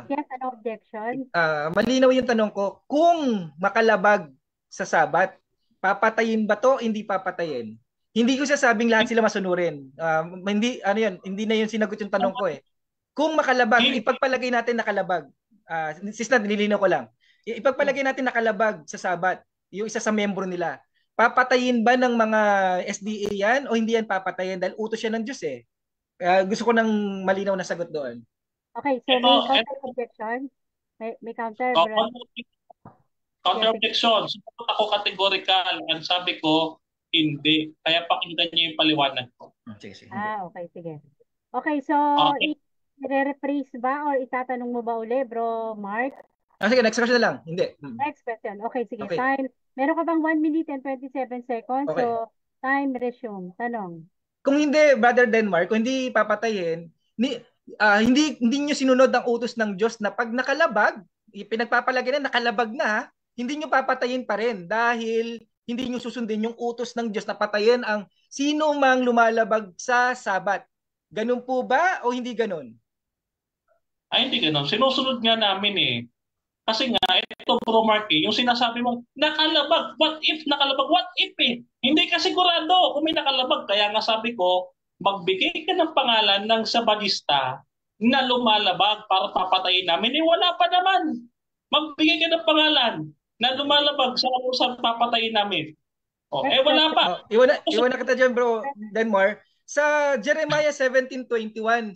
yes, ano objection? Malinaw yung tanong ko, kung makalabag sa Sabat, papatayin ba to? Hindi papatayin. Hindi ko sabing lahat sila masunurin. Hindi ano 'yun, hindi na 'yun sinagot yung tanong ko eh. Kung makalabag, ipagpalagay natin nakalabag. Sister, nililinaw ko lang. Ipagpalagay natin nakalabag sa Sabat, yung isa sa membro nila. Papatayin ba ng mga SDA yan o hindi yan papatayin dahil utos yan ng Diyos eh. Gusto ko ng malinaw na sagot doon. Okay, so may counter objection? May counter, bro? Counter objection. Sumagot ako categorical. Ang sabi ko, hindi. Kaya pakinggan niyo yung paliwanag ko. Sige. Okay, sige. Okay, so i-rephrase ba or itatanong mo ba uli, bro Mark? Sige, next question na lang. Hindi. Next question. Okay, sige. Okay. Time. Meron ka bang 1 minute and 27 seconds? Okay. So, time resume. Tanong. Kung hindi, Brother Denmark, kung hindi papatayin, hindi niyo sinunod ang utos ng Diyos na pag nakalabag, pinagpapalagay na nakalabag na, hindi niyo papatayin pa rin dahil hindi niyo susundin yung utos ng Diyos na patayin ang sino mang lumalabag sa Sabat. Ganun po ba o hindi ganun? Ay, hindi ganun. Sinusunod nga namin eh. Kasi nga, ito Bro Marky, yung sinasabi mong nakalabag, what if nakalabag, what if eh? Hindi ka sigurado kung may nakalabag. Kaya nga sabi ko, magbigay ka ng pangalan ng sabadista na lumalabag para papatayin namin. Eh wala pa naman. Magbigay ka ng pangalan na lumalabag sa papatayin namin. Wala pa. Iwan na kita dyan, Bro Denmar. Sa Jeremiah 17:21,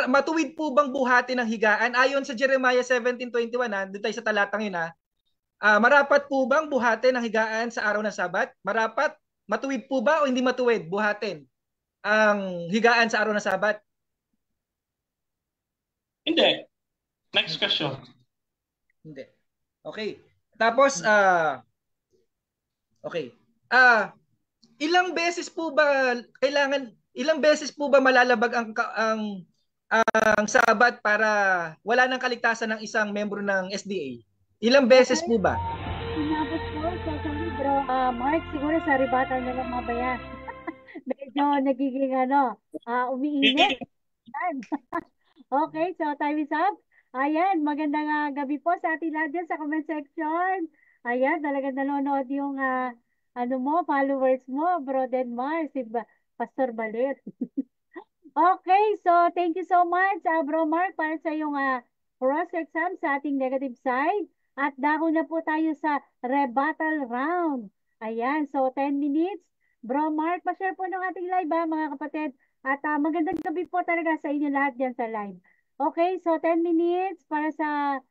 matuwid po bang buhati ng higaan? Ayon sa Jeremiah 17:21, doon tayo sa talatang yun marapat po bang buhatin ng higaan sa araw ng Sabat? Marapat? Matuwid po ba o hindi matuwid buhatin ang higaan sa araw ng Sabat? Hindi. Next question. Hindi. Okay. Tapos, okay. Ilang beses po ba malalabag ang Sabat para wala nang kaligtasan ng isang membro ng SDA? Ilang beses po ba? Inabot po sa libro. Mark, siguro sa ribatan na lang mabaya. Medyo nagiging umiinit. Okay, so time is up. Ayan, magandang gabi po sa ating lahat dyan sa comment section. Ayan, talagang nanonood yung followers mo, Bro Denmar, si Pastor Balit. Okay, so thank you so much, Bro Mark, para sa yung cross exam sa ating negative side. At dako na po tayo sa rebuttal round. Ayan, so 10 minutes. Bro Mark, pa-share po ng ating live mga kapatid. At magandang gabi po talaga sa inyo lahat dyan sa live. Okay, so 10 minutes para sa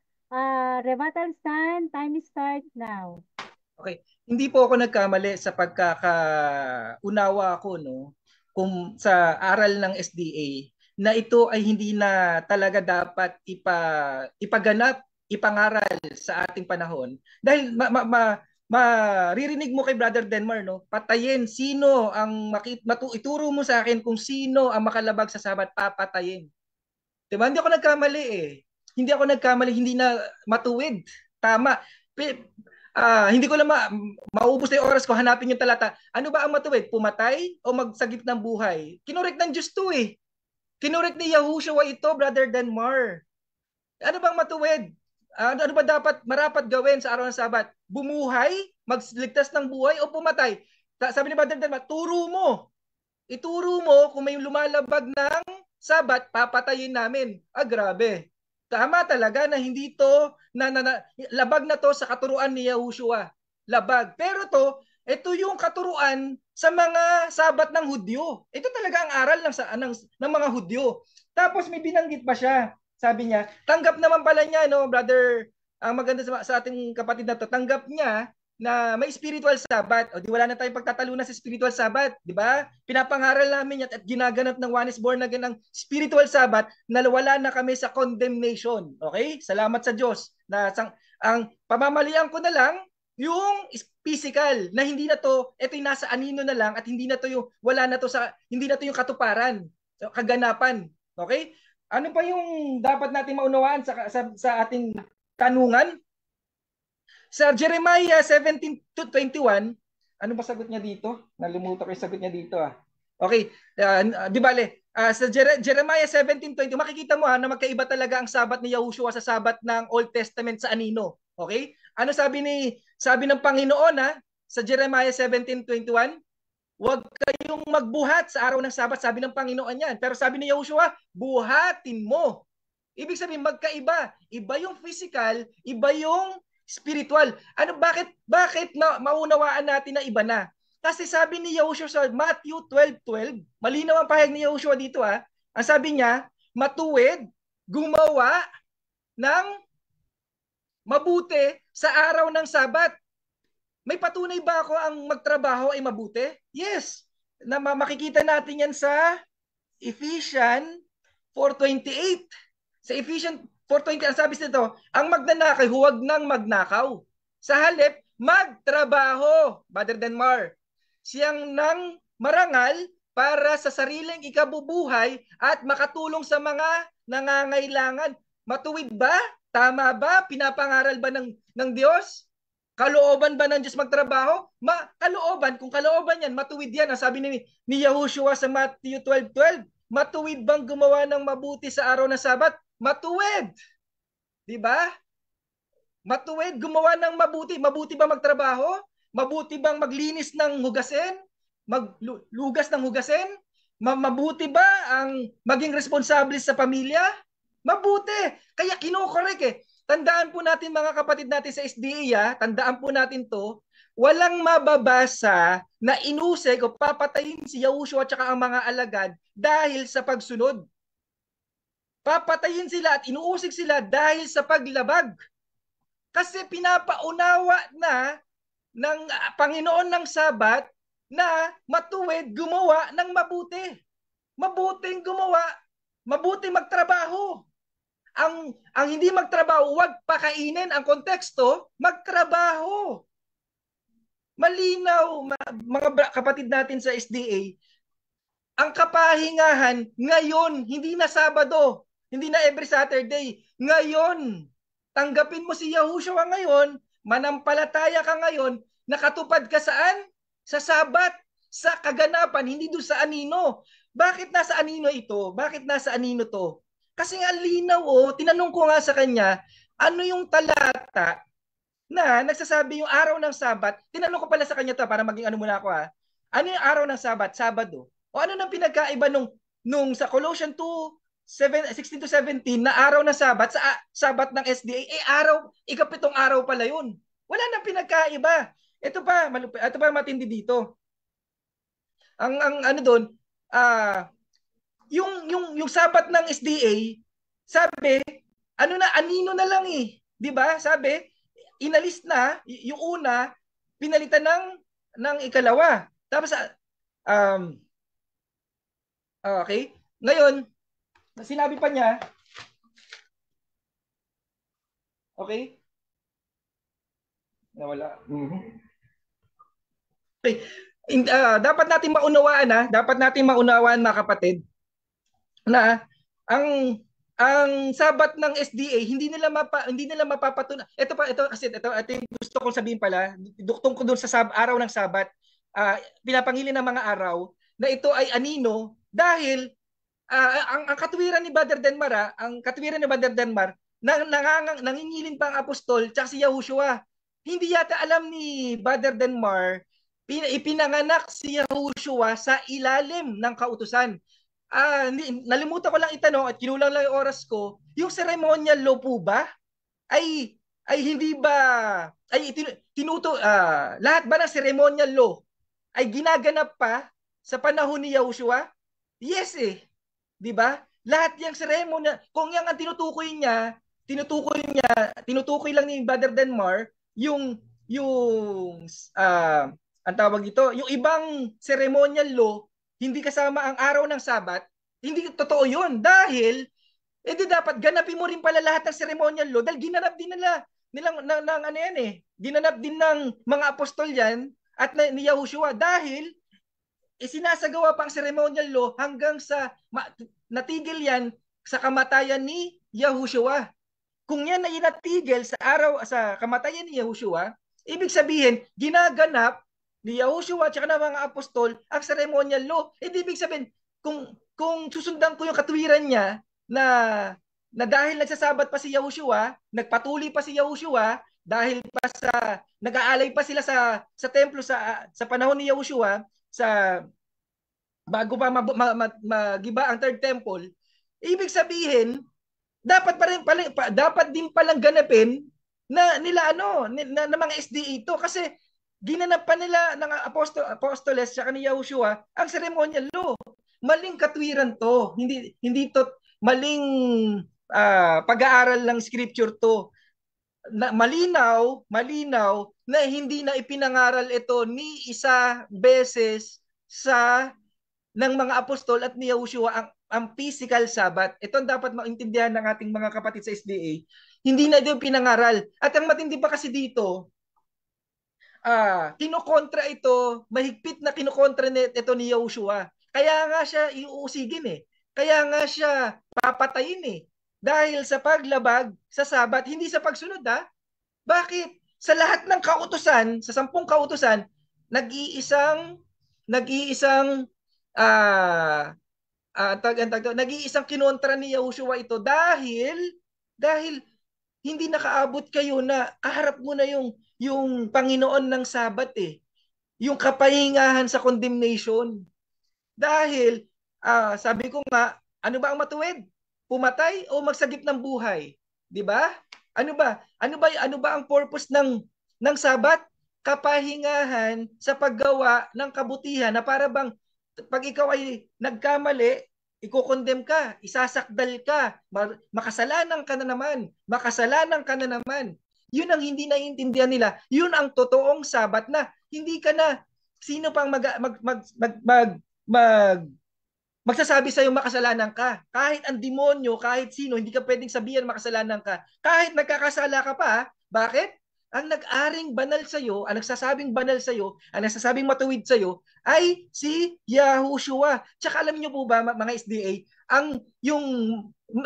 rebuttal stand. Time start now. Okay, hindi po ako nagkamali sa pagkakaunawa ko kung sa aral ng SDA na ito ay hindi na talaga dapat ipaganap, ipangaral sa ating panahon dahil maririnig mo kay Brother Denmar patayin sino ang ituro mo sa akin kung sino ang makalabag sa Sabat, papatayin. Diba? Hindi ako nagkamali Hindi ako nagkamali, hindi na matuwid. Tama. Hindi ko lang maubos na yung oras ko hanapin yung talata. Ano ba ang matuwid? Pumatay o magsagip ng buhay? Kinurek ng Diyos to Kinurek ni Yahushua ito, Brother Denmar. Ano bang matuwid? Ano ba dapat marapat gawin sa araw ng Sabat? Bumuhay? Magligtas ng buhay o pumatay? Sabi ni Brother Denmar, turo mo. Ituro mo kung may lumalabag ng Sabat, papatayin namin. Grabe. Tama talaga na hindi to labag na to sa katuruan ni Yahushua. Labag. Pero ito yung katuruan sa mga Sabat ng Hudyo. Ito talaga ang aral ng mga Hudyo. Tapos may binanggit pa siya. Sabi niya, tanggap naman pala niya, brother, ang maganda sa ating kapatid na to, tanggap niya na may spiritual Sabat. O di wala na tayong pagtatalunan sa spiritual Sabat, di ba? Pinapangaral namin yan at ginaganap ng One is Born Again ang spiritual Sabat na wala na kami sa condemnation. Okay? Salamat sa Diyos. Ang pamamalian ko na lang yung physical na hindi na to, ito yung nasa anino na lang at hindi na to yung hindi na to yung katuparan, kaganapan. Okay? Ano pa yung dapat natin maunawaan sa ating tanungan? Sa Jeremiah 17:21, ano ba sagot niya dito? Nalimutan ko yung sagot niya dito Okay, di bale, sa Jeremiah 17:20, makikita mo na magkaiba talaga ang sabat ni Yahushua sa sabat ng Old Testament sa anino. Okay? Ano sabi ng Panginoon sa Jeremiah 17:21? Huwag kayong magbuhat sa araw ng Sabat, sabi ng Panginoon yan. Pero sabi ni Yahushua, buhatin mo. Ibig sabihin magkaiba. Iba yung physical, iba yung spiritual. Ano bakit maunawaan natin na iba na? Kasi sabi ni Yahushua sa Matthew 12:12, malinaw ang pahayag ni Yahushua dito Ang sabi niya, matuwid, gumawa ng mabuti sa araw ng Sabat. May patunay ba ako ang magtrabaho ay mabuti? Yes. Na makikita natin yan sa Ephesians 4:28. Sa Ephesians 4:20, ang sabi nito, ang magnanakaw, huwag nang magnakaw. Sa halip, magtrabaho, Brother Denmar. Siyang nang marangal para sa sariling ikabubuhay at makatulong sa mga nangangailangan. Matuwid ba? Tama ba? Pinapangaral ba ng Diyos? Kalooban ba ng Diyos magtrabaho? Kalooban. Kung kalooban yan, matuwid yan. Ang sabi ni Yahushua sa Matthew 12:12, matuwid bang gumawa ng mabuti sa araw ng Sabat? Matuwid. Di ba? Matuwid, gumawa ng mabuti. Mabuti ba magtrabaho? Mabuti bang maglinis ng hugasin? Maglugas ng hugasin? Mabuti ba ang maging responsable sa pamilya? Mabuti. Kaya kinokorek Tandaan po natin mga kapatid natin sa SDA, tandaan po natin to, walang mababasa na inusig o papatayin si Yahushua at saka ang mga alagad dahil sa pagsunod. Papatayin sila at inuusig sila dahil sa paglabag. Kasi pinapaunawa na ng Panginoon ng Sabat na matuwid gumawa ng mabuti. Mabuting gumawa, mabuting magtrabaho. Ang hindi magtrabaho, huwag pakainin. Ang konteksto, magtrabaho. Malinaw, mga kapatid natin sa SDA, ang kapahingahan ngayon, hindi na Sabado, hindi na every Saturday. Ngayon, tanggapin mo si Yahushua ngayon, manampalataya ka ngayon, nakatupad ka saan? Sa Sabat, sa kaganapan, hindi doon sa anino. Bakit nasa anino ito? Bakit nasa anino to? Kasi nga linaw tinanong ko nga sa kanya, ano yung talata na nagsasabi yung araw ng Sabat? Tinanong ko pala sa kanya to para maging ano muna ako Ano yung araw ng Sabat? Sabado. O ano nang pinagkaiba nung sa Colossians 2:16-17 na araw ng Sabat sa Sabat ng SDA? Ikapitong araw pala yun. Wala nang pinagkaiba. Ito pa matindi dito. Ang ano doon, yung Sabat ng SDA, sabi, anino na lang 'di ba? Sabi, inalis na yung una, pinalitan ng ikalawa. Tapos okay. Ngayon, sinabi pa niya, okay? Nawala. Okay. Dapat natin maunawaan mga kapatid na ang Sabat ng SDA hindi nila mapapatunayan. Ito yung gusto kong sabihin pala, duktong ko doon sa araw ng Sabat, pinapangili ng mga araw na ito ay anino dahil ang katwiran ni Brother Denmar, nangingilin pa ang apostol tsaka si Yahushua. Hindi yata alam ni Brother Denmar, ipinanganak si Yahushua sa ilalim ng kautusan. Nalimutan ko lang itanong at kinulang lang yung oras ko, yung ceremonial law po ba ay hindi ba lahat ba ng ceremonial law ay ginaganap pa sa panahon ni Yahushua? Yes 'di ba? Lahat yung ceremonial, kung yang ang tinutukoy lang ni Brother Denmar yung ang tawag dito, yung ibang ceremonial law hindi kasama ang araw ng Sabat, hindi totoo yun. Dahil, dapat ganapin mo rin pala lahat ng ceremonial law dahil ginanap din ginanap din ng mga apostol yan at ni Yahushua dahil isinasagawa pa ang ceremonial law hanggang sa natigil yan sa kamatayan ni Yahushua. Kung yan ay natigil sa kamatayan ni Yahushua, ibig sabihin, ginaganap ni Yahushua at ng mga apostol ang ceremonial law. Ibig sabihin, kung susundan ko yung katwiran niya na dahil nagsasabat pa si Yahushua, nagpatuloy pa si Yahushua, dahil pa sa nag-aalay pa sila sa templo sa panahon ni Yahushua, sa bago pa magiba ang third temple, ibig sabihin dapat dapat din palang ganapin na nila na mga SDA ito, kasi ginanap pa nila ng apostoles sa ni Yahushua ang ceremonial law. Maling katwiran to, hindi to maling pag-aaral ng scripture to. Malinaw na hindi na ipinangaral ito ni isa beses ng mga apostol at ni Yahushua ang physical Sabbath. Ito ang dapat maintindihan ng ating mga kapatid sa SDA. Hindi na din pinangaral. At ang matindi pa kasi dito, kinokontra ito, mahigpit na kinokontra ito ni Yahushua. Kaya nga siya iuusigin Kaya nga siya papatayin Dahil sa paglabag sa Sabbath, hindi sa pagsunod Bakit? Sa lahat ng kautusan, sa 10 kautusan, nag-iisang nag-iisang kinontra ni Yahushua ito dahil hindi nakaabot kayo na kaharap mo na yung Panginoon ng Sabat yung kapahingahan sa condemnation. Dahil sabi ko nga, ano ba ang matuwid? Pumatay o magsagip ng buhay? 'Di ba? Ano ba ang purpose ng Sabat? Kapahingahan sa paggawa ng kabutihan, na para bang pag ikaw ay nagkamali, ikokondem ka, isasakdal ka, makasalanan ka na naman. Yun ang hindi naiintindihan nila. Yun ang totoong Sabat, na hindi ka na sino pang magsasabi sa'yo makasalanan ka. Kahit ang demonyo, kahit sino, hindi ka pwedeng sabihin makasalanan ka. Kahit nagkakasala ka pa, bakit? Ang nag-aring banal sa'yo, ang nagsasabing banal sa'yo, ang nagsasabing matuwid sa'yo, ay si Yahushua. Tsaka alam niyo po ba, mga SDA, yung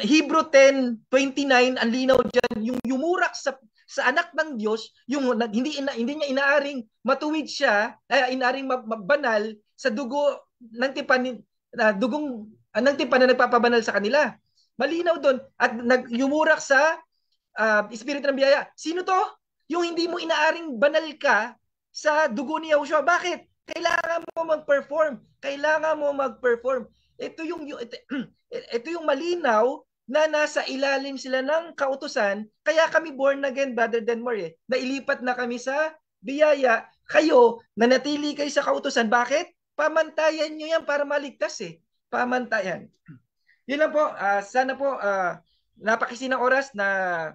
Hebrew 10:29, ang linaw dyan, yung yumurak sa anak ng Diyos, yung hindi niya inaaring matuwid siya, inaaring magbanal sa dugo ng tipan, dugong ng tipan na nagpapabanal sa kanila. Malinaw doon. At yumurak sa Espiritu ng biyaya. Sino to? Yung hindi mo inaaring banal ka sa dugo ni Yahushua. Bakit? Kailangan mo mag-perform. Ito yung malinaw na nasa ilalim sila ng kautusan. Kaya kami born again, Brother Denmore, nailipat na kami sa biyaya. Kayo, nanatili kayo sa kautusan. Bakit? Pamantayan nyo yan para maligtas Pamantayan. Yun lang po. Sana po napakisi ng oras na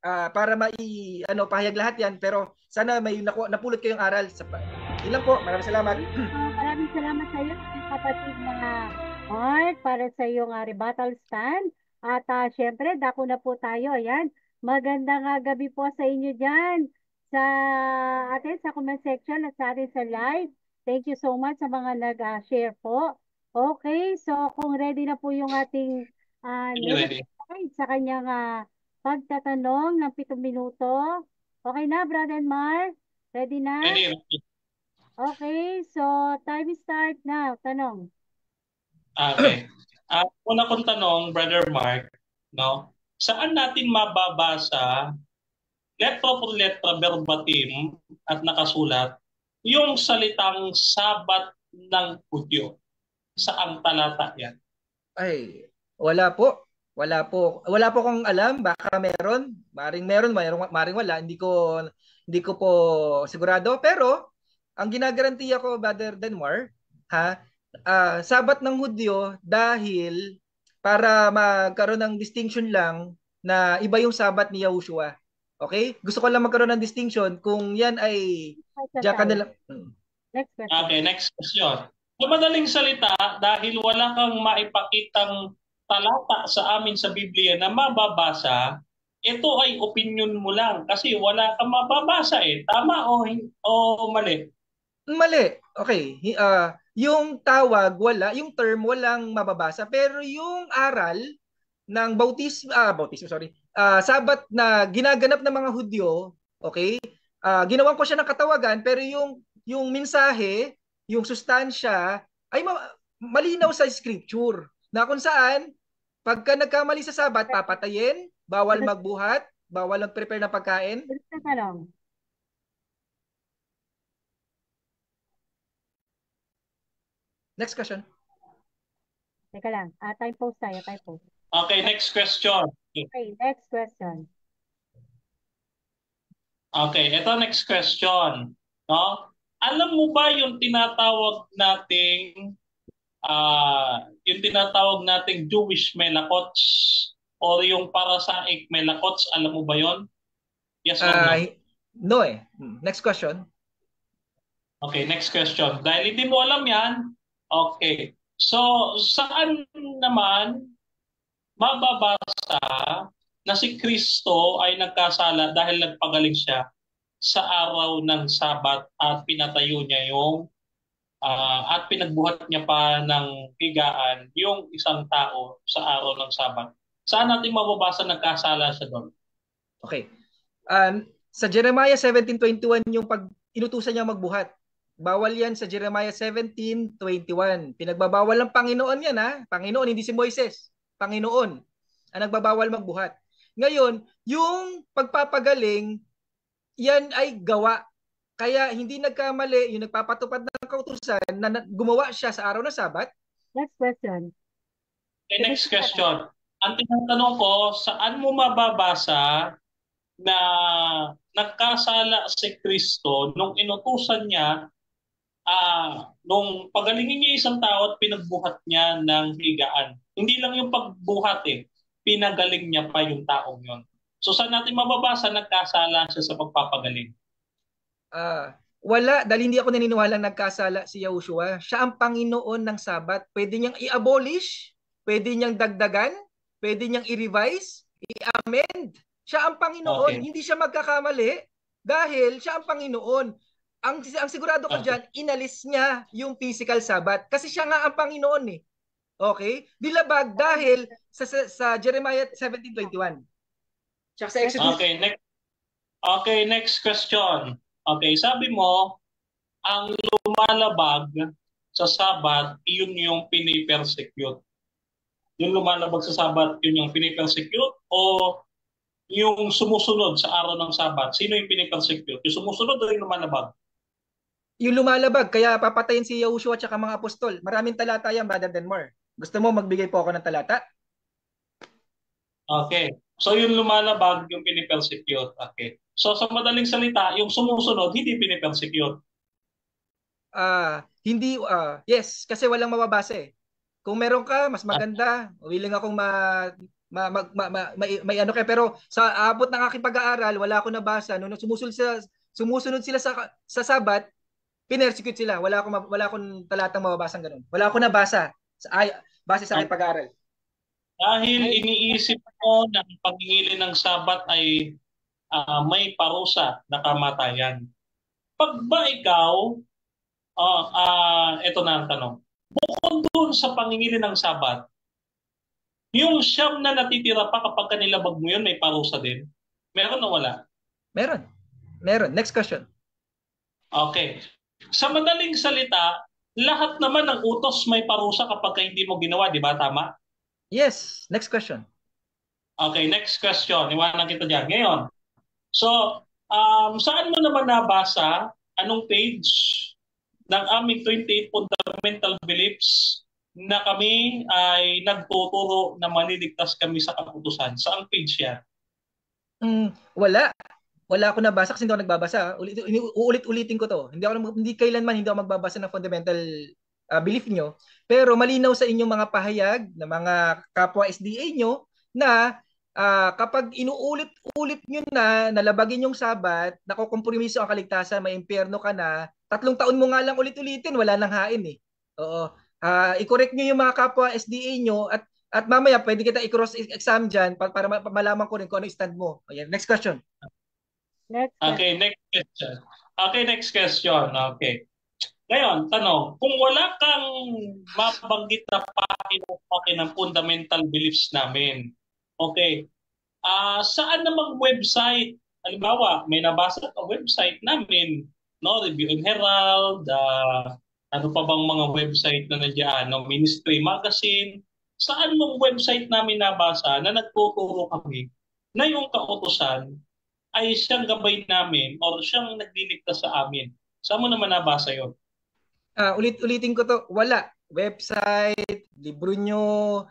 para pahayag lahat yan, pero sana may napulot kayong aral. Yun lang po. Maraming salamat. Maraming salamat sa iyo, kapatid mga Mark, para sa iyong rebuttal stand. At syempre, dako na po tayo. Ayan. Magandang gabi po sa inyo dyan sa atin sa comment section at sa atin sa live. Thank you so much sa mga nag-share po. Okay, so kung ready na po yung ating sa kanyang pagtatanong ng 7 minuto. Okay na, Brother Mark? Ready na? Ready. Okay, so time start now. Tanong. Okay. Una kong tanong, Brother Mark, no? Saan natin mababasa letra por letra verbatim at nakasulat yung salitang Sabat ng Hudyo? Saang talata yan? Ay, wala po. Wala po akong alam, baka meron, maring wala, hindi ko po sigurado, pero ang ginagarantiya ko, Brother Denmar, Sabat ng Hudyo, dahil para magkaroon ng distinction lang na iba yung Sabat ni Yahushua. Okay? Gusto ko lang magkaroon ng distinction kung yan ay Next question. Okay, next question. Sa madaling salita, dahil wala kang maipakitang talata sa amin sa Biblia na mababasa, ito ay opinion mo lang kasi wala kang mababasa Tama o mali? Mali. Okay. Yung tawag, yung term, walang mababasa. Pero yung aral ng Sabat na ginaganap ng mga Hudyo, okay? Ginawan ko siya ng katawagan, pero yung yung mensahe, yung sustansya ay malinaw sa scripture na kung saan pagka nagkamali sa Sabat, papatayin, bawal magbuhat, bawal mag-prepare ng pagkain. Basta tanong. Next question. Teka lang. Time post tayo, time post. Okay, next question. Okay, next question. Okay, ito next question. No? Alam mo ba yung tinatawag nating Jewish Melakots or yung Parasaik Melakots, alam mo ba yon? Yes or no? No eh. Next question. Okay, next question. Dahil hindi mo alam yan, okay. So, saan naman mababasa na si Kristo ay nagkasala dahil nagpagaling siya sa araw ng Sabat at pinatayo niya yung at pinagbuhat niya pa ng higaan yung isang tao sa araw ng Sabat. Saan natin mababasa nagkasala siya doon? Okay. Sa Jeremiah 17:21 yung pag inutusan niya magbuhat. Bawal yan sa Jeremiah 17:21. Pinagbabawal ng Panginoon yan ha. Panginoon, hindi si Moises. Panginoon ang nagbabawal magbuhat. Ngayon, yung pagpapagaling, yan ay gawa. Kaya hindi nagkamali yung nagpapatupad ng kautusan na gumawa siya sa araw ng Sabat. Next question. Okay, next question. Ang tinatanong ko, saan mo mababasa na nagkasala si Kristo nung inutusan niya nung pagalingin niya isang tao at pinagbuhat niya ng higaan. Hindi lang yung pagbuhat pinagaling niya pa yung taong yon. So saan natin mababasa nagkasala siya sa pagpapagaling? Wala, dahil hindi ako naniniwalang nagkasala si Yahushua. Siya ang Panginoon ng Sabat. Pwede niyang i-abolish, pwede niyang dagdagan, pwede niyang i-revise, i-amend. Siya ang Panginoon, hindi siya magkakamali dahil siya ang Panginoon. Ang sigurado ko diyan, inalis niya yung physical Sabat kasi siya nga ang Panginoon eh. Okay? Dilabag dahil sa Jeremiah 17:21. Tsaka sa Exodus. Okay, next question. Okay, sabi mo, ang lumalabag sa Sabat, yun yung pinipersecute. Yung lumalabag sa Sabat, yun yung pinipersecute o yung sumusunod sa araw ng Sabat? Sino yung pinipersecute? Yung sumusunod o yung lumalabag? Yung lumalabag, kaya papatayin si Yahushua at mga apostol. Maraming talata yan, Brother Denmar. Gusto mo magbigay po ako ng talata? Okay. So yung lumalabag, yung pinipersecute. Okay. So sa madaling salita, yung sumusunod, hindi pinipersecute. Hindi, yes, kasi walang mababasa eh. Kung meron ka, mas maganda. Willing akong may ano kaya. Pero sa abot ng aking pag-aaral, wala akong nabasa. Nung sumusunod sila sa Sabat, pinersecute sila. Wala akong talatang mababasang ganun. Wala akong nabasa base sa aking pag-aaral. Dahil iniisip ko na ang paghihili ng Sabat ay may parusa na kamatayan. Pag ba ikaw, ito na ang tanong. Bukod doon sa pangingili ng Sabat, yung siyam na natitira pa kapag kanilabag mo yun, may parusa din? Meron o wala? Meron. Next question. Okay. Sa madaling salita, lahat naman ng utos may parusa kapag hindi mo ginawa, di ba? Tama? Yes. Next question. Okay, next question. Iwanan kita dyan. Ngayon, so, saan mo naman nabasa, anong page ng aming 28 fundamental beliefs na kami ay nagtuturo na maliligtas kami sa kautusan? Saang page yan? Wala ako nabasa kasi hindi ako nagbabasa. Uulit-ulitin ko to. Hindi kailanman hindi ako magbabasa ng fundamental belief nyo. Pero malinaw sa inyong mga pahayag ng mga kapwa SDA nyo na kapag inuulit-ulit nyo na nalabagin yung Sabat, nakokompromiso ang kaligtasan, may impyerno ka na, 3 taon mo nga lang ulit-ulitin, wala nang hain eh. Oo. I-correct nyo yung mga kapwa SDA nyo at mamaya pwede kita i-cross exam dyan para malaman ko rin kung ano stand mo. Ayan, next question. Okay, next question. Okay. Ngayon, tanong, kung wala kang mabanggit na pakin ng fundamental beliefs namin, okay, saan namang website, halimbawa, may nabasa sa website namin no? Review and Herald, ano pa bang mga website na nandiyan, no? Ministry Magazine. Saan mong website namin nabasa na nagtuturo kami na yung kautusan ay siyang gabay namin o siyang nagliligtas sa amin. Saan mo naman nabasa yon? Ulit-ulitin ko to, wala. Website, libro nyo,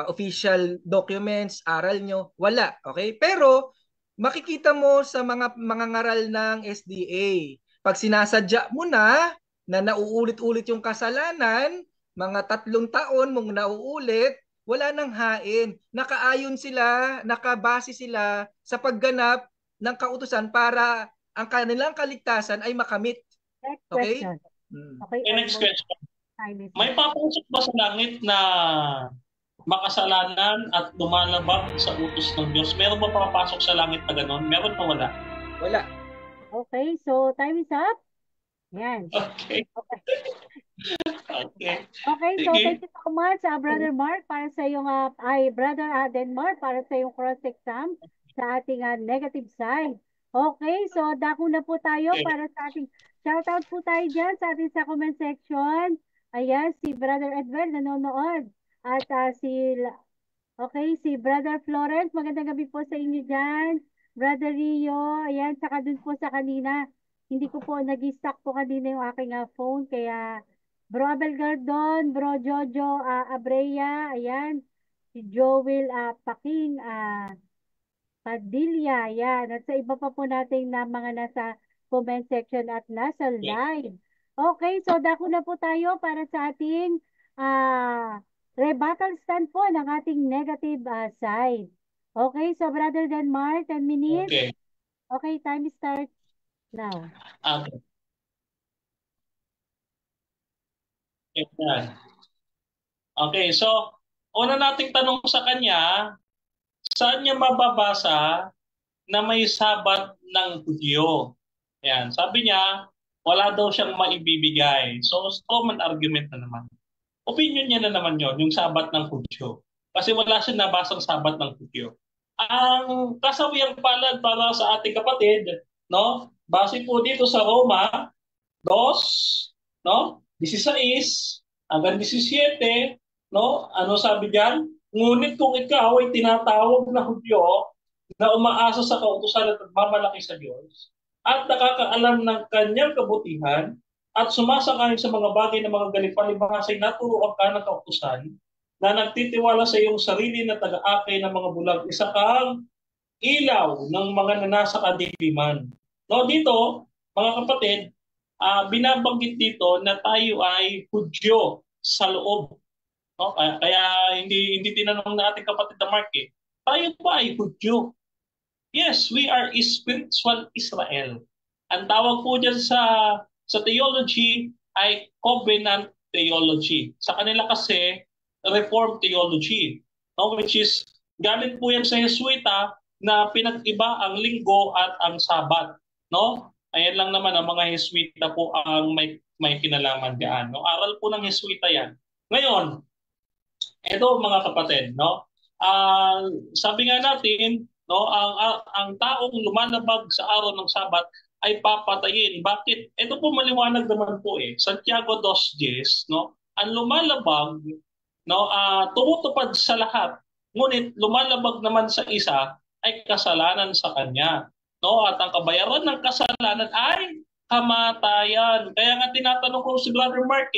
official documents, aral nyo, wala. Okay? Pero makikita mo sa mga ngaral ng SDA. Pag sinasadya mo na nauulit-ulit yung kasalanan, mga 3 taon mong nauulit, wala nang hain. Nakaayon sila, nakabase sila sa pagganap ng kautusan para ang kanilang kaligtasan ay makamit. Next Okay? question. Okay, Okay, next almost question. time is May up. papasok ba sa langit na makasalanan at lumalabag sa utos ng Diyos? Meron ba papasok sa langit na gano'n? Meron o wala? Wala. Okay, so time is up. Yan. Okay. Okay. Okay. Okay, so Sige. thank you so much, Brother Mark, para sa iyong, Brother Denmark, para sa iyong cross-exam sa ating negative side. Okay, so dako na po tayo Okay. para sa ating shoutout po tayo dyan sa ating sa comment section. Ayan, si Brother Edward nanonood. At si Brother Florence, magandang gabi po sa inyo dyan. Brother Rio, ayan, saka dun po sa kanina. Hindi ko po nag-stack po kanina yung aking phone, kaya Bro Abel Gardon, Bro Jojo Abreya, ayan, si Joel Paking Padilla, ayan, at sa iba pa po natin na mga nasa comment section at nasa live. Okay, so dako na po tayo para sa ating rebuttal stand po ng ating negative side. Okay, so Brother Denmark, 10 minutes. Okay. Okay, time starts now. Okay. Yan. Okay, so una nating tanong sa kanya, saan niya mababasa na may sabat ng Hudyo? Yan, sabi niya, wala daw siyang maibibigay. So, common argument na naman. Opinion niya na naman yon, yung sabat ng Hudyo. Kasi wala siyang nabasang sabat ng Hudyo. Ang kasawiyang palad para sa ating kapatid, no? Base po dito sa Roma 2, no? 16 hanggang 17, no? Ano sabi diyan? Ngunit kung ikaw ay tinatawag na Hudyo na umaasa sa kautusan at nagmamalaki sa Diyos at nakakaalam ng kanyang kabutihan at sumasakayon sa mga bagay na mga galipalibhasay na turuan ka ng kautusan na nagtitiwala sa iyong sarili na taga-akay ng mga bulag, isa kang ilaw ng mga nasa kadiliman. No, dito, mga kapatid, binabanggit dito na tayo ay Hudyo sa loob. No? Kaya hindi tinanong na ating kapatid na Mark tayo ba ay Hudyo? Yes, we are spiritual Israel. Ang tawag po dyan sa theology ay covenant theology. Sa kanila kasi, reformed theology. No? Which is, galing po yan sa Jesuita na pinag-iba ang linggo at ang sabat. No? Ayan lang naman ang mga Jesuita po ang may kinalaman diyan. No? Aral po ng Jesuita yan. Ngayon, ito mga kapatid, no? Sabi nga natin, no, ang taong lumalabag sa araw ng Sabat ay papatayin. Bakit? Ito po maliwanag naman po Santiago 2:10, no? Ang lumalabag, no, tumutupad sa lahat. Ngunit lumalabag naman sa isa ay kasalanan sa kanya. No? At ang kabayaran ng kasalanan ay kamatayan. Kaya nga tinatanong ko si Brother Mark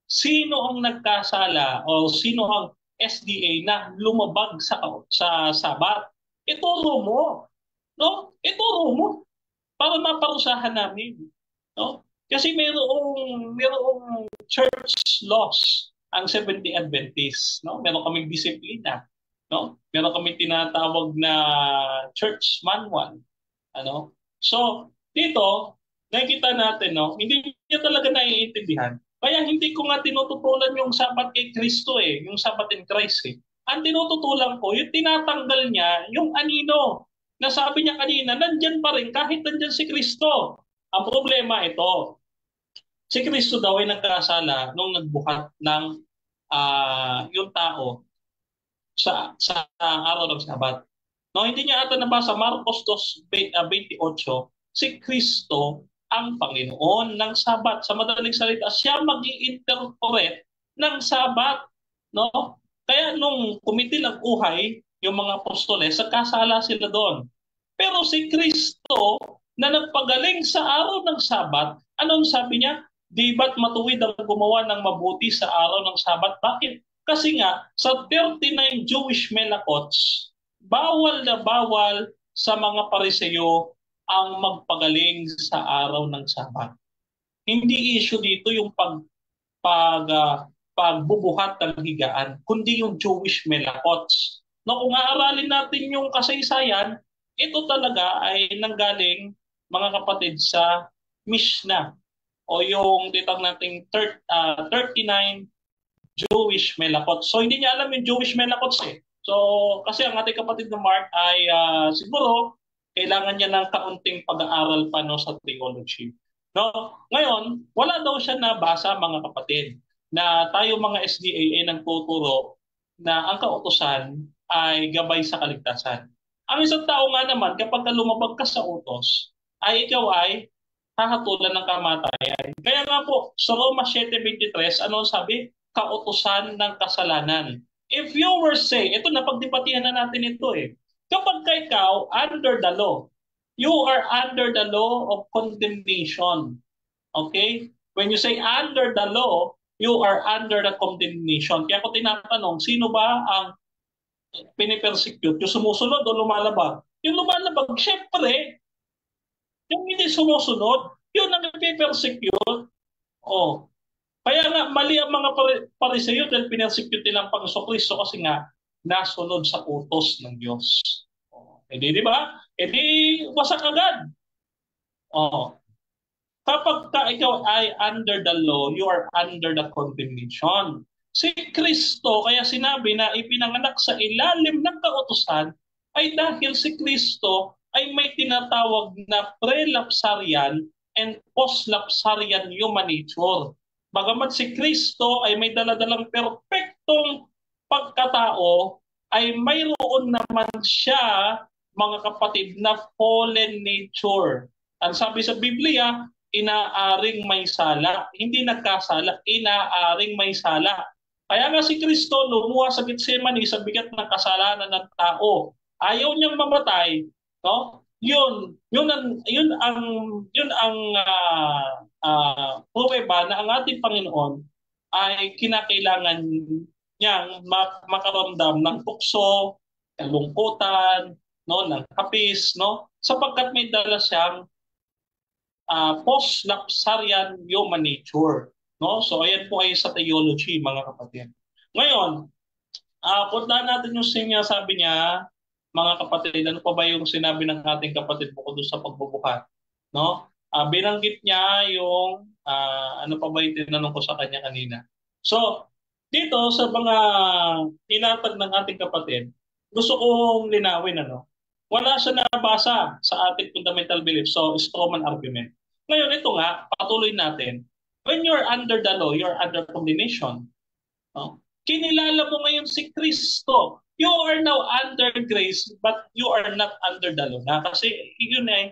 sino ang nagkasala o sino ang SDA na lumabag sa Sabat? Ituro mo, no? Ituro mo para maparusahan namin, no? Kasi mayroong church laws ang Seventh-day Adventist, no? Meron kaming disiplina, no? Meron kaming tinatawag na church manual, ano? So, dito nakikita natin, no? Hindi niya talaga naiintindihan. Kaya hindi ko nga tinututulan yung sabat kay Kristo yung sabat in Christ Ang tinututulan ko, yung tinatanggal niya, yung anino, na sabi niya kanina, nandyan pa rin kahit nandyan si Kristo. Ang problema ito, si Kristo daw ay nagkasala nung nagbuhat ng yung tao sa araw ng Sabat. No, hindi niya ata nabasa Marcos 2:28, si Kristo ang Panginoon ng Sabat. Sa madaling salita, siya mag-i-interpret ng Sabat. No? Kaya nung kumitil ang uhay, yung mga apostoles, nagkasala sila doon. Pero si Kristo na nagpagaling sa araw ng Sabat, anong sabi niya? Di ba't matuwid ang gumawa ng mabuti sa araw ng Sabat? Bakit? Kasi nga, sa 39 Jewish Melakots, bawal na bawal sa mga Pariseo ang magpagaling sa araw ng Sabat. Hindi issue dito yung pagbubuhat ng higaan, kundi yung Jewish Melakots. No, kung aaralin natin yung kasaysayan, ito talaga ay nanggaling, mga kapatid, sa Mishnah o yung titag nating 39 Jewish Melakots. So hindi niya alam yung Jewish Melakots eh. So kasi ang ating kapatid na Mark ay siguro kailangan niya ng kaunting pag-aaral pa no, sa theology. No? Ngayon, wala daw siya nabasa, mga kapatid, na tayo mga SDAA nagtuturo na ang kautusan ay gabay sa kaligtasan. Ang isang tao nga naman, kapag lumabag ka sa utos, ay ikaw ay hahatulan ng kamatayan. Kaya nga po, sa Roma 7:23, ano sabi? Kautusan ng kasalanan. If you were say, ito napagdebatihan na natin ito eh. Kapag ikaw under the law, you are under the law of condemnation. Okay? When you say under the law, you are under the condemnation. Kaya ko tinatanong, sino ba ang pinipersecute? Yung sumusunod o lumalabag? Yung lumalabag, syempre, yung hindi sumusunod, yun ang ipipersecute. Oh. Kaya nga, mali ang mga Pariseo dahil pinersecute nila ang Panginoon kasi nga, nasunod sa utos ng Diyos. Di ba? Wasak agad. Kapag ikaw ay under the law, you are under the condemnation. Si Kristo, kaya sinabi na ipinanganak sa ilalim ng kautusan, ay dahil si Kristo ay may tinatawag na pre-lapsarian and post-lapsarian human nature. Bagamat si Kristo ay may daladalang perpektong pagkatao, ay mayroon naman siya, mga kapatid, na fallen nature. Ang sabi sa Biblia, inaaring may sala. Hindi nagkasala, inaaring may sala. Kaya nga si Kristo lumuha sa Getsemani sa bigat ng kasalanan ng tao. Ayaw niyang mamatay, no? Yun ang pruweba na ang ating Panginoon ay kinakailangan niyang makaramdam ng tukso, kalungkutan, no, ng kapis, no, sapagkat may dala siyang post-lapsarian human nature, no. So ayan po ay sa theology, mga kapatid. Ngayon, puntahan natin yung sinasabi niya, mga kapatid. Ano pa ba yung sinabi ng ating kapatid bukod sa pagbubuhat, no? Binanggit niya yung ano pa ba yung tinanong ko sa kanya kanina. So, dito sa mga inatag ng ating kapatid, gusto kong linawin, ano? Wala siya nabasa sa ating fundamental belief. So, strawman argument. Ngayon, ito nga, patuloy natin. When you're under the law, you're under condemnation. No? Kinilala mo ngayon si Kristo. You are now under grace, but you are not under the law. Kasi yun ay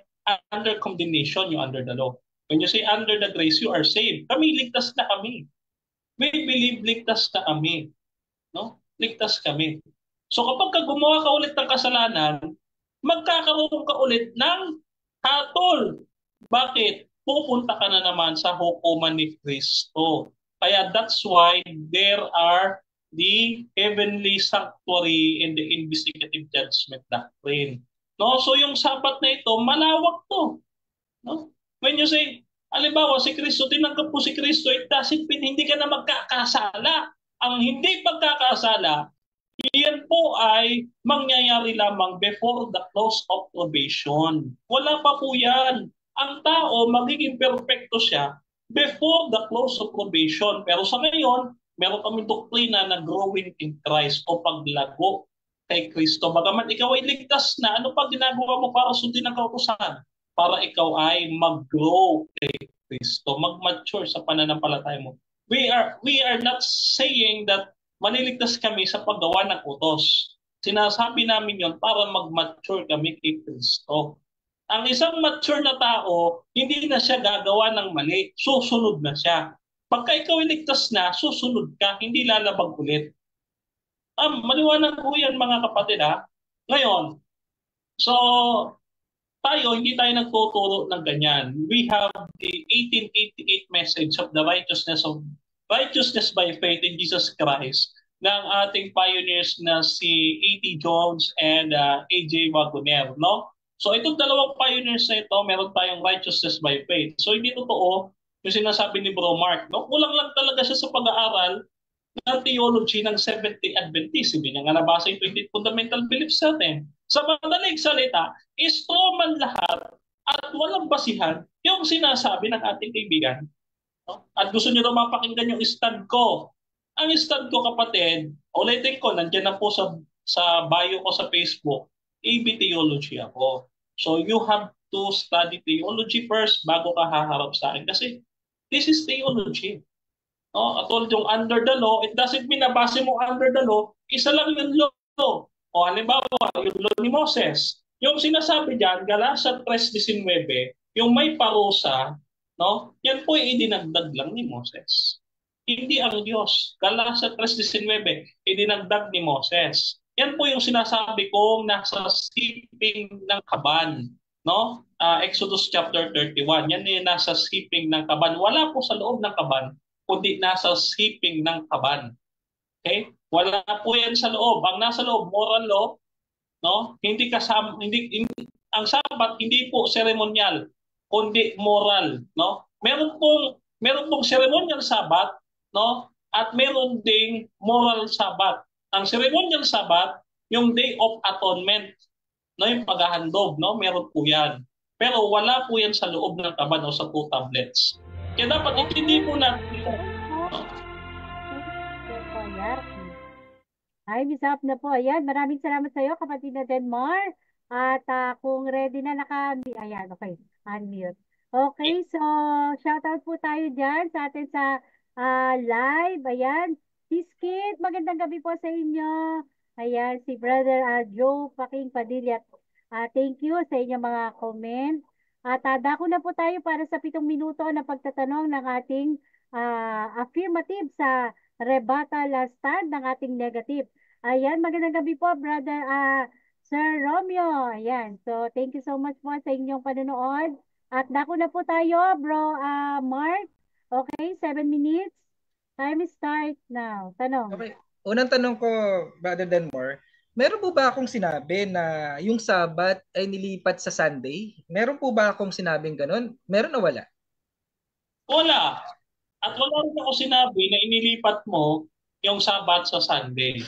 under condemnation, you under the law. When you say under the grace, you are saved. Kami, ligtas na kami. We believe ligtas na kami. No? Ligtas kami. So kapag gumawa ka ulit ng kasalanan, magkakaroon ka ulit ng hatol. Bakit? Pupunta ka na naman sa hukuman ni Kristo. Kaya that's why there are the heavenly sanctuary and the investigative judgment doctrine. No? So yung sabat na ito, malawak to. No? When you say, halimbawa si Kristo, tinanggap po si Kristo, it doesn't mean hindi ka na magkakasala. Ang hindi pagkakasala, iyan po ay mangyayari lamang before the close of probation. Wala pa po yan. Ang tao, magiging perfecto siya before the close of probation. Pero sa ngayon, meron kami doktrina na growing in Christ o paglago kay Kristo. Bagaman ikaw ay ligtas na, ano pa ginagawa mo para sundin ang kautusan? Para ikaw ay mag-grow kay Kristo, mag-mature sa pananampalataya mo. We are not saying that maniligtas kami sa paggawa ng utos. Sinasabi namin yon para mag-mature kami kay Kristo. Ang isang mature na tao, hindi na siya gagawa ng mali. Susunod na siya. Pagka ikaw iligtas na, susunod ka, hindi lalabag ulit. Maliwanag po yan mga kapatid ha. Ngayon, so tayo, hindi tayo nagtuturo ng ganyan. We have the 1888 message of the righteousness by faith in Jesus Christ ng ating pioneers na si A.T. Jones and A.J. Wagoner, no? So itong dalawang pioneers na ito, meron tayong righteousness by faith. So hindi totoo yung sinasabi ni Bro Mark, no? Kulang lang talaga siya sa pag-aaral ng theology ng Seventh-day Adventist. Hindi niya nga nabasa yung 28 fundamental beliefs natin. Sa madaling salita, man lahat at walang basihan yung sinasabi ng ating kaibigan. No? At gusto niyo daw mapakinggan yung stand ko. Ang stand ko, kapatid, ulitin ko, nandiyan na po sa bio ko sa Facebook, AB Theology ako. So you have to study theology first bago ka haharap sa akin. Kasi this is theology. No? At all yung under the law, it doesn't mean na base mo under the law, isa lang yung law. O halimbawa, yung law ni Moses. Yung sinasabi diyan, Galatia 3:19, yung may parusa, no? Yan po ay idinagdag lang ni Moses. Hindi ang Diyos. Galatia 3:19, idinagdag ni Moses. Yan po yung sinasabi kong nasa siping ng kaban. No? Exodus chapter 31. Yan yung nasa siping ng kaban. Wala po sa loob ng kaban, kundi nasa siping ng kaban. Okay? Wala po yan sa loob. Ang nasa loob, moral law, no? Hindi kasama, ang sabat hindi po ceremonial, kundi moral, no? Meron pong ceremonial sabat, no? At meron ding moral sabat. Ang ceremonial sabat, yung Day of Atonement, no, yung paghahandog, no? Meron po yan. Pero wala po yan sa loob ng kaban o sa two tablets. Kaya dapat intindi po natin. Ay, misap na po. Ayan, maraming salamat sa iyo, kapatid na Denmar. At kung ready na ayan, okay, unmute. Okay, so shoutout po tayo dyan sa atin sa live. Ayan, si Skid, magandang gabi po sa inyo. Ayan, si Brother Joe Paking Padilla. Thank you sa inyong mga comment. At dako na po tayo para sa 7 minuto na pagtatanong ng ating affirmative sa rebuttal stand ng ating negative. Ayan, magandang gabi po, Brother Sir Romeo. Ayan, so thank you so much po sa inyong panonood. At dako na po tayo, Bro Mark. Okay, 7 minutes. Time start now. Tanong. Okay. Unang tanong ko, Brother Denmore, meron po ba akong sinabi na yung Sabat ay nilipat sa Sunday? Meron po ba akong sinabing ganun? Meron o wala? Wala. At wala rin ako sinabi na inilipat mo yung Sabat sa Sunday.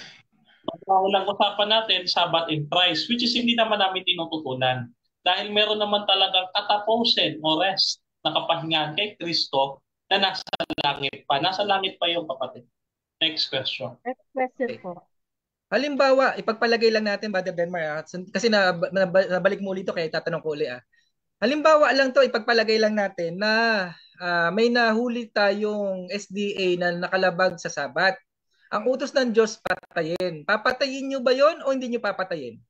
Ang usapan natin, Sabat in Christ, which is hindi naman namin tinututunan. Dahil meron naman talagang katapusin o rest na kapahingahan kay Kristo na nasa langit pa. Nasa langit pa yung kapatid. Next question. Next question Okay. po. Halimbawa, ipagpalagay lang natin, Brother Denmar, kasi nabalik mo ulit ito, kaya tatanong ko ulit. Halimbawa lang to, ipagpalagay lang natin na may nahuli tayong SDA na nakalabag sa Sabat. Ang utos ng Diyos, patayin. Papatayin nyo ba yon o hindi nyo papatayin?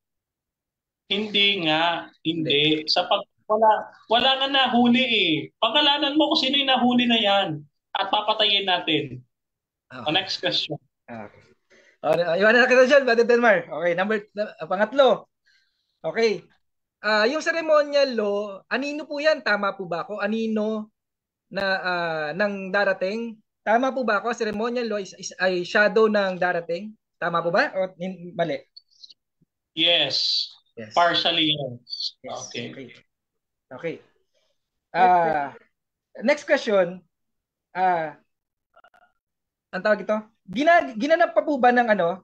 Hindi nga. Hindi. Wala nga nahuli eh. Pangalanan mo kung sino yung nahuli na yan. At papatayin natin. Okay. Next question. Okay. Iwanan na kita dyan, Brother Denmar. Okay, pangatlo. Okay. Yung ceremonial law, anino po yan? Tama po ba ako? Anino na ng darating? Tama po ba ako? Ceremonial law ay shadow ng darating? Tama po ba? O mali? Yes. Yes. Partially yes. Yes. Okay. Okay. Next question. Ang tawag ito? Ginanap pa po ba ng ano?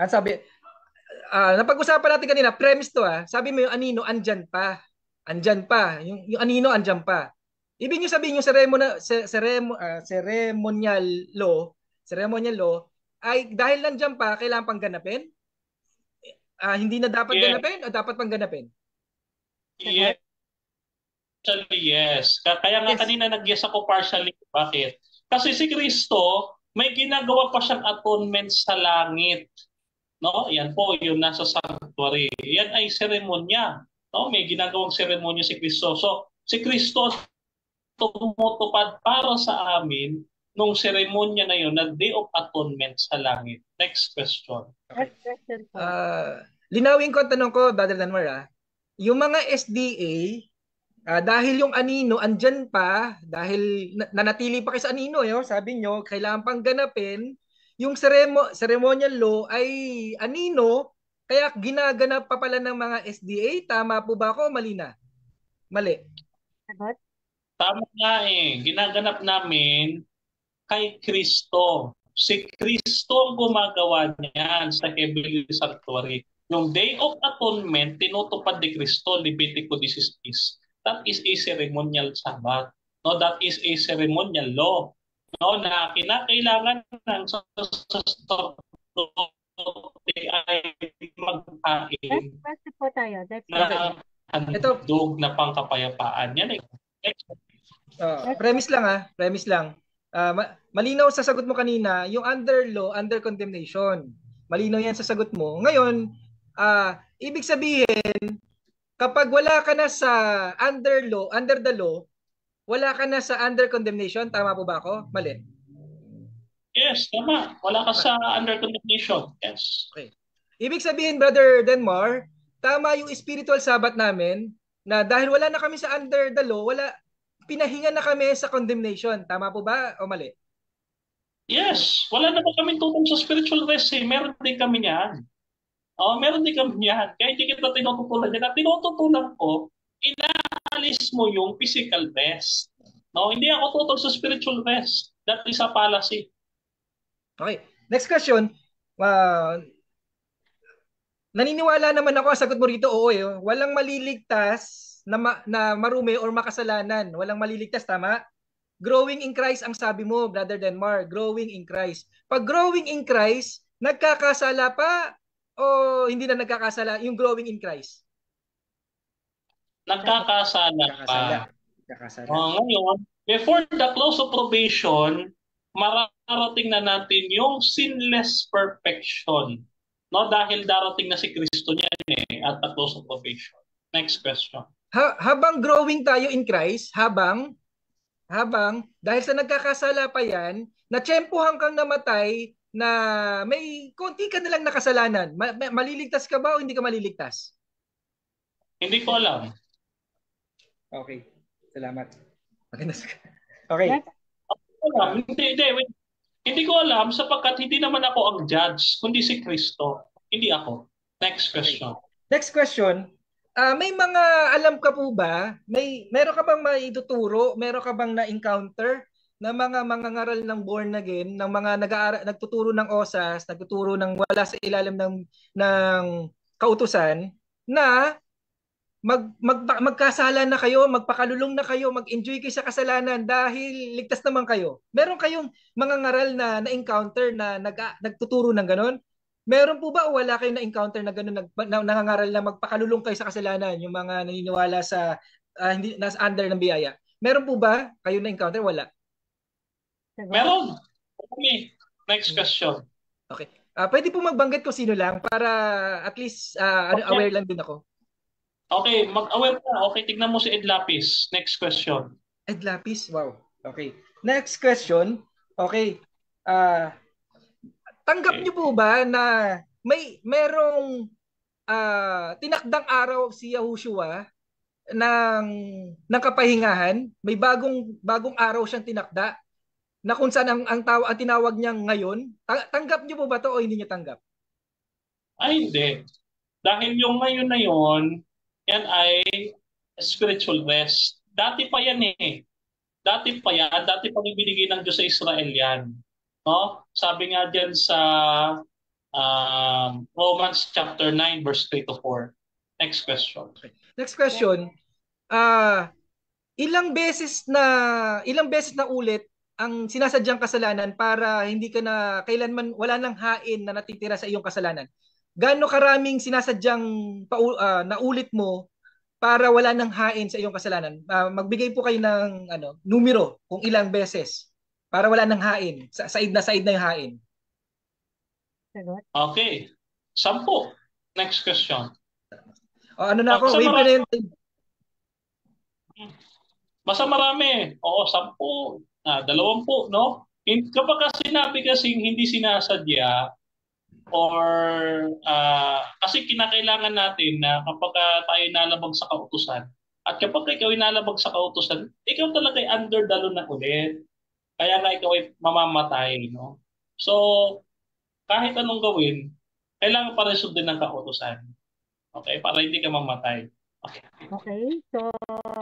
Ang sabi, napag-usapan natin kanina, premise to sabi mo yung anino, andyan pa. Andyan pa. Yung anino, andyan pa. Ibig nyo sabihin yung ceremonial law, ay dahil nandyan pa, kailangan pang ganapin? Hindi na dapat ganapin o dapat pang ganapin? Yes. Actually, yes. Kaya nga kanina nag-yes ako partially. Bakit? Kasi si Kristo, may ginagawa pa siyang atonement sa langit. No? Yan po yung nasa sanctuary. Yan ay seremonya. No? May ginagawang seremonya si Kristo. So, si Kristo tumutupad para sa amin nung seremonya na yun na Day of Atonement sa langit. Next question. Okay. Next question po. Linawin ko ang tanong ko, Brother Danmar. Yung mga SDA, dahil yung anino andyan pa, dahil nanatili pa kayo sa anino, sabi nyo, kailangan pang ganapin, yung ceremonial law ay anino, kaya ginaganap pa pala ng mga SDA. Tama po ba ako o mali na? Mali. Sagot? Tama nga eh. Ginaganap namin kay Kristo. Si Kristo ang gumagawa niyan sa Heavenly Sanctuary. Yung Day of Atonement, tinutupad ni Kristo, Levitico 16. That is a ceremonial Sabbath. No, that is a ceremonial law. No, na kinakailangan ng ay magkain Next question po tayo. Next na question. handog na pangkapayapaan. Yan eh. Premise lang premise lang. Malinaw sa sagot mo kanina, yung under law, under condemnation. Malinaw yan sa sagot mo. Ngayon, ibig sabihin, kapag wala ka na sa under law, under the law, wala ka na sa under condemnation. Tama po ba ako? Mali. Yes, tama. Wala ka sa under condemnation. Yes. Okay. Ibig sabihin, Brother Denmar, tama yung spiritual Sabbath namin na dahil wala na kami sa under the law, pinahinga na kami sa condemnation. Tama po ba o mali? Yes. Wala na ba kami tutong sa spiritual rest eh. Meron din kami niyan. Meron din kami niyan. Kaya hindi kita tinututulan niyan. At tinututulan ko, inaalis mo yung physical rest. No, hindi ako tutol sa spiritual rest. That is a fallacy. Okay. Next question. Naniniwala naman ako, sagot mo rito, oo walang maliligtas na marumi or makasalanan. Walang maliligtas, tama? Growing in Christ ang sabi mo, Brother Denmar. Growing in Christ. Pag growing in Christ, nagkakasala pa o hindi na nagkakasala yung growing in Christ? Nagkakasala pa. Ngayon, before the close of probation, mararating na natin yung sinless perfection. No, dahil darating na si Kristo niyan at the close of probation. Next question. Habang growing tayo in Christ, habang dahil sa nagkakasala pa yan, natsyempohan kang namatay na may konti ka nalang nakasalanan. Maliligtas ka ba o hindi ka maliligtas? Hindi ko alam. Okay. Salamat. Okay. Hindi ko alam sapagkat hindi naman ako ang judge, kundi si Kristo. Hindi ako. Next question. Okay. Next question. May mga alam ka po ba? Meron ka bang maituturo? Meron ka bang na-encounter na mga mangangaral ng born again, ng mga nagtuturo ng OSAS, nagtuturo ng wala sa ilalim ng kautusan na magkasala na kayo, magpakalulong na kayo, mag-enjoy kayo sa kasalanan dahil ligtas naman kayo. Meron kayong mga ngaral na na-encounter na nagtuturo ng ganon? Meron po ba o wala kayong na-encounter na ganon, nangangaral na magpakalulong kayo sa kasalanan, yung mga naniniwala sa hindi nasa under ng biyaya? Meron po ba kayo na-encounter? Wala. Meron. Okay. Next question. Okay. Pwede po magbanggit ko sino lang para at least aware lang din ako. Okay, mag-aware ka. Okay, tignan mo si Ed Lapis. Next question. Ed Lapis? Wow. Okay. Next question. Okay. Tanggap niyo po ba na merong tinakdang araw si Yahushua ng kapahingahan? May bagong araw siyang tinakda na kung saan ang tinawag niya ngayon? Tanggap niyo po ba to o hindi niyo tanggap? Ay, hindi. Dahil yung ngayon na yon, yan ay spiritual rest. Dati pa yan eh. Dati pa ibinigay ng Diyos sa Israel yan. No? Sabi nga dyan sa Romans chapter 9 verse 3 to 4. Next question. Okay. Next question. Ilang beses na ulit ang sinasadyang kasalanan para hindi ka na kailanman wala nang hain na natitira sa iyong kasalanan? Gaano karaming sinasadyang naulit mo para wala nang hain sa iyong kasalanan? Magbigay po kayo ng numero kung ilang beses para wala nang hain. Said na yung hain. Okay. 10. Next question. Ano na ako, wave ko na yun. Basta marami. Oo, 10, 20, no? Kapag sinabi kasing hindi sinasadya, or kasi kinakailangan natin na kapag tayo nalabag sa kautusan, at kapag ikaw ay nalabag sa kautusan, ikaw talaga ay under the law na ulit. Kaya nga ikaw ay mamamatay, no? So, kahit anong gawin, kailangan pa rin sundin ng kautusan. Okay? Para hindi ka mamatay. Okay. Okay, so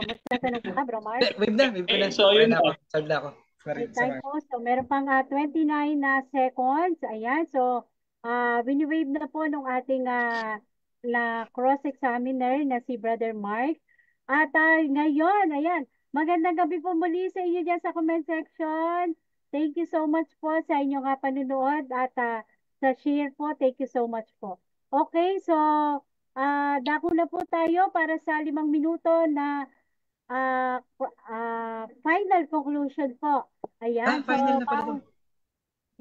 magtatanong ka, Bro Mark? Wave na, wave ko na. So, Okay yun na ako. po. Solve na ako. May time po. So, meron pang 29 na seconds. Ayan. So, wini-wave na po nung ating na cross-examiner na si Brother Mark. At ngayon, ayan, magandang gabi po muli sa inyo dyan sa comment section. Thank you so much po sa inyong panunood at sa share po. Thank you so much po. Okay, so dako na po tayo para sa 5 minuto na final conclusion po. Ayan, Final so, na pala to.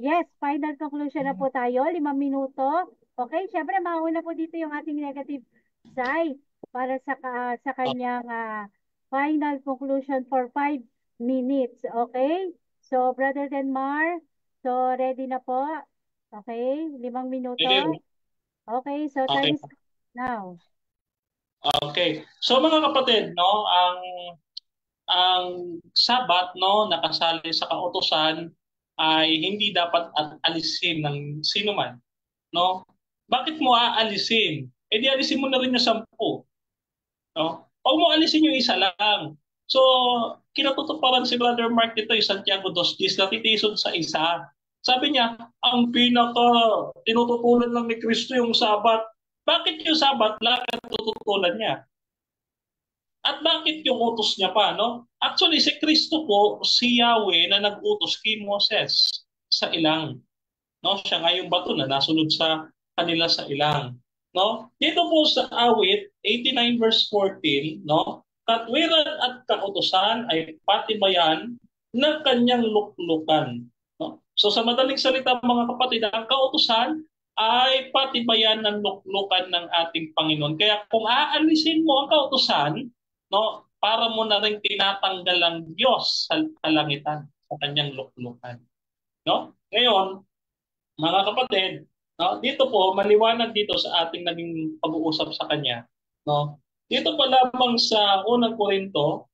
yes, final conclusion na po tayo, 5 minuto. Okay, syempre mauna po dito yung ating negative side para sa kanyang final conclusion for 5 minutes. Okay? So, Brother Denmar, so ready na po? Okay, 5 minuto. Okay, so time is now. Okay. So mga kapatid, no, ang Sabat, no, nakasali sa kautusan ay hindi dapat alisin ng sino man, no? Bakit mo aalisin? Eh di alisin mo na rin yung 10, no? Huwag mo alisin yung isa lang. So, kinatutuparan si Brother Mark dito, yung Santiago 2:10, na titisod sa isa. Sabi niya, ang pinaka tinututulan lang ni Kristo yung Sabat. Bakit yung Sabat lang ang tututulan niya? At bakit yung utos niya pa, no? Actually, si Kristo po, si Yahweh na nag-utos kay Moses sa ilang. No? Siya nga yung bato na nasunod sa kanila sa ilang. No? Dito po sa awit, 89 verse 14, no? Katwiran at kautusan ay patibayan na kanyang luklukan. No? So sa madaling salita mga kapatid, ang kautusan ay patibayan ng luklukan ng ating Panginoon. Kaya kung aalisin mo ang kautusan, no, para mo na rin tinatanggal ang Diyos sa kalangitan, sa kanyang luklukan. No? Ngayon, mga kapatid, no, dito po, maliwanag dito sa ating naging pag-uusap sa kanya. No? Dito pa lamang sa unang Korinto,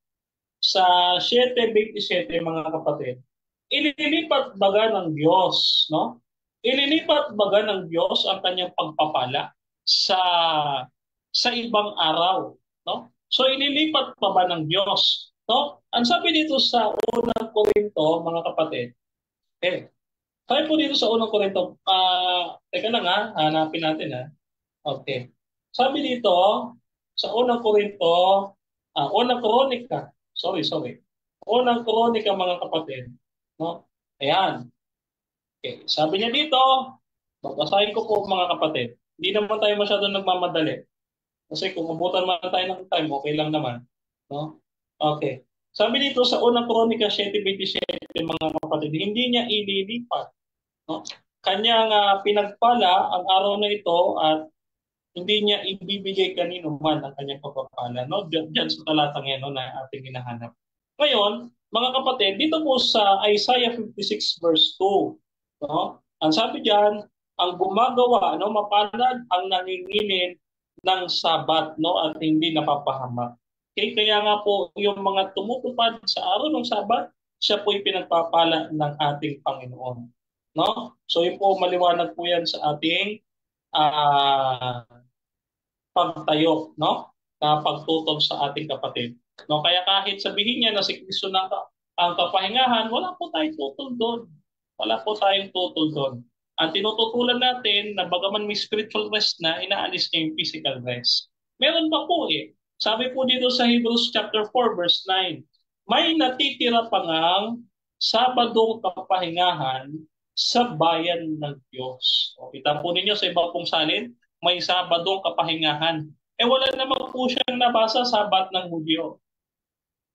sa 7:27, mga kapatid, ililipat baga ng Diyos, no? Ililipat baga ng Diyos ang kanyang pagpapala sa ibang araw, no? So ililipat pa ba ng Diyos, no? Ang sabi dito sa unang Korinto, mga kapatid, sabi po dito sa unang Korinto, teka lang hanapin natin Okay. Sabi dito, sa unang Korinto, unang Kronika, sorry. Unang Kronika, mga kapatid, no? Ayan. Okay. Sabi niya dito, babasahin ko po mga kapatid. Hindi naman tayo masyadong nagmamadali. Kasi kung abutan man tayo ng time, okay lang naman. No? Okay. Sabi dito sa unang Kronika 7:27, mga kapatid, hindi niya ililipat. No? Kanyang pinagpala ang araw na ito at hindi niya ibibigay kanino man ang kanyang pagpapala. No? Diyan sa talatang yan, no, na ating hinahanap. Ngayon, mga kapatid, dito po sa Isaiah 56 verse 2, no? Ang sabi diyan, ang gumagawa, no, mapalad ang nangingilin ng Sabat, no, at hindi napapahamak. Okay, kaya nga po yung mga tumutupad sa araw ng Sabat, siya po yung pinagpapala ng ating Panginoon. No? So yun po, maliwanag po yan sa ating pagtayo, no? Na pagtutol sa ating kapatid. No? Kaya kahit sabihin niya na si Kristo na ang kapahingahan, wala po tayong tutol doon. Wala po tayong tutol doon. Ang tinututulan natin na bagaman may spiritual rest na, inaalis niya yung physical rest. Meron pa po Sabi po dito sa Hebrews chapter 4 verse 9, may natitira pa ngang Sabadong kapahingahan sa bayan ng Diyos. O, kita po ninyo sa iba pong salin, may Sabadong kapahingahan. Wala naman po siyang nabasa Sabat ng Hudyo.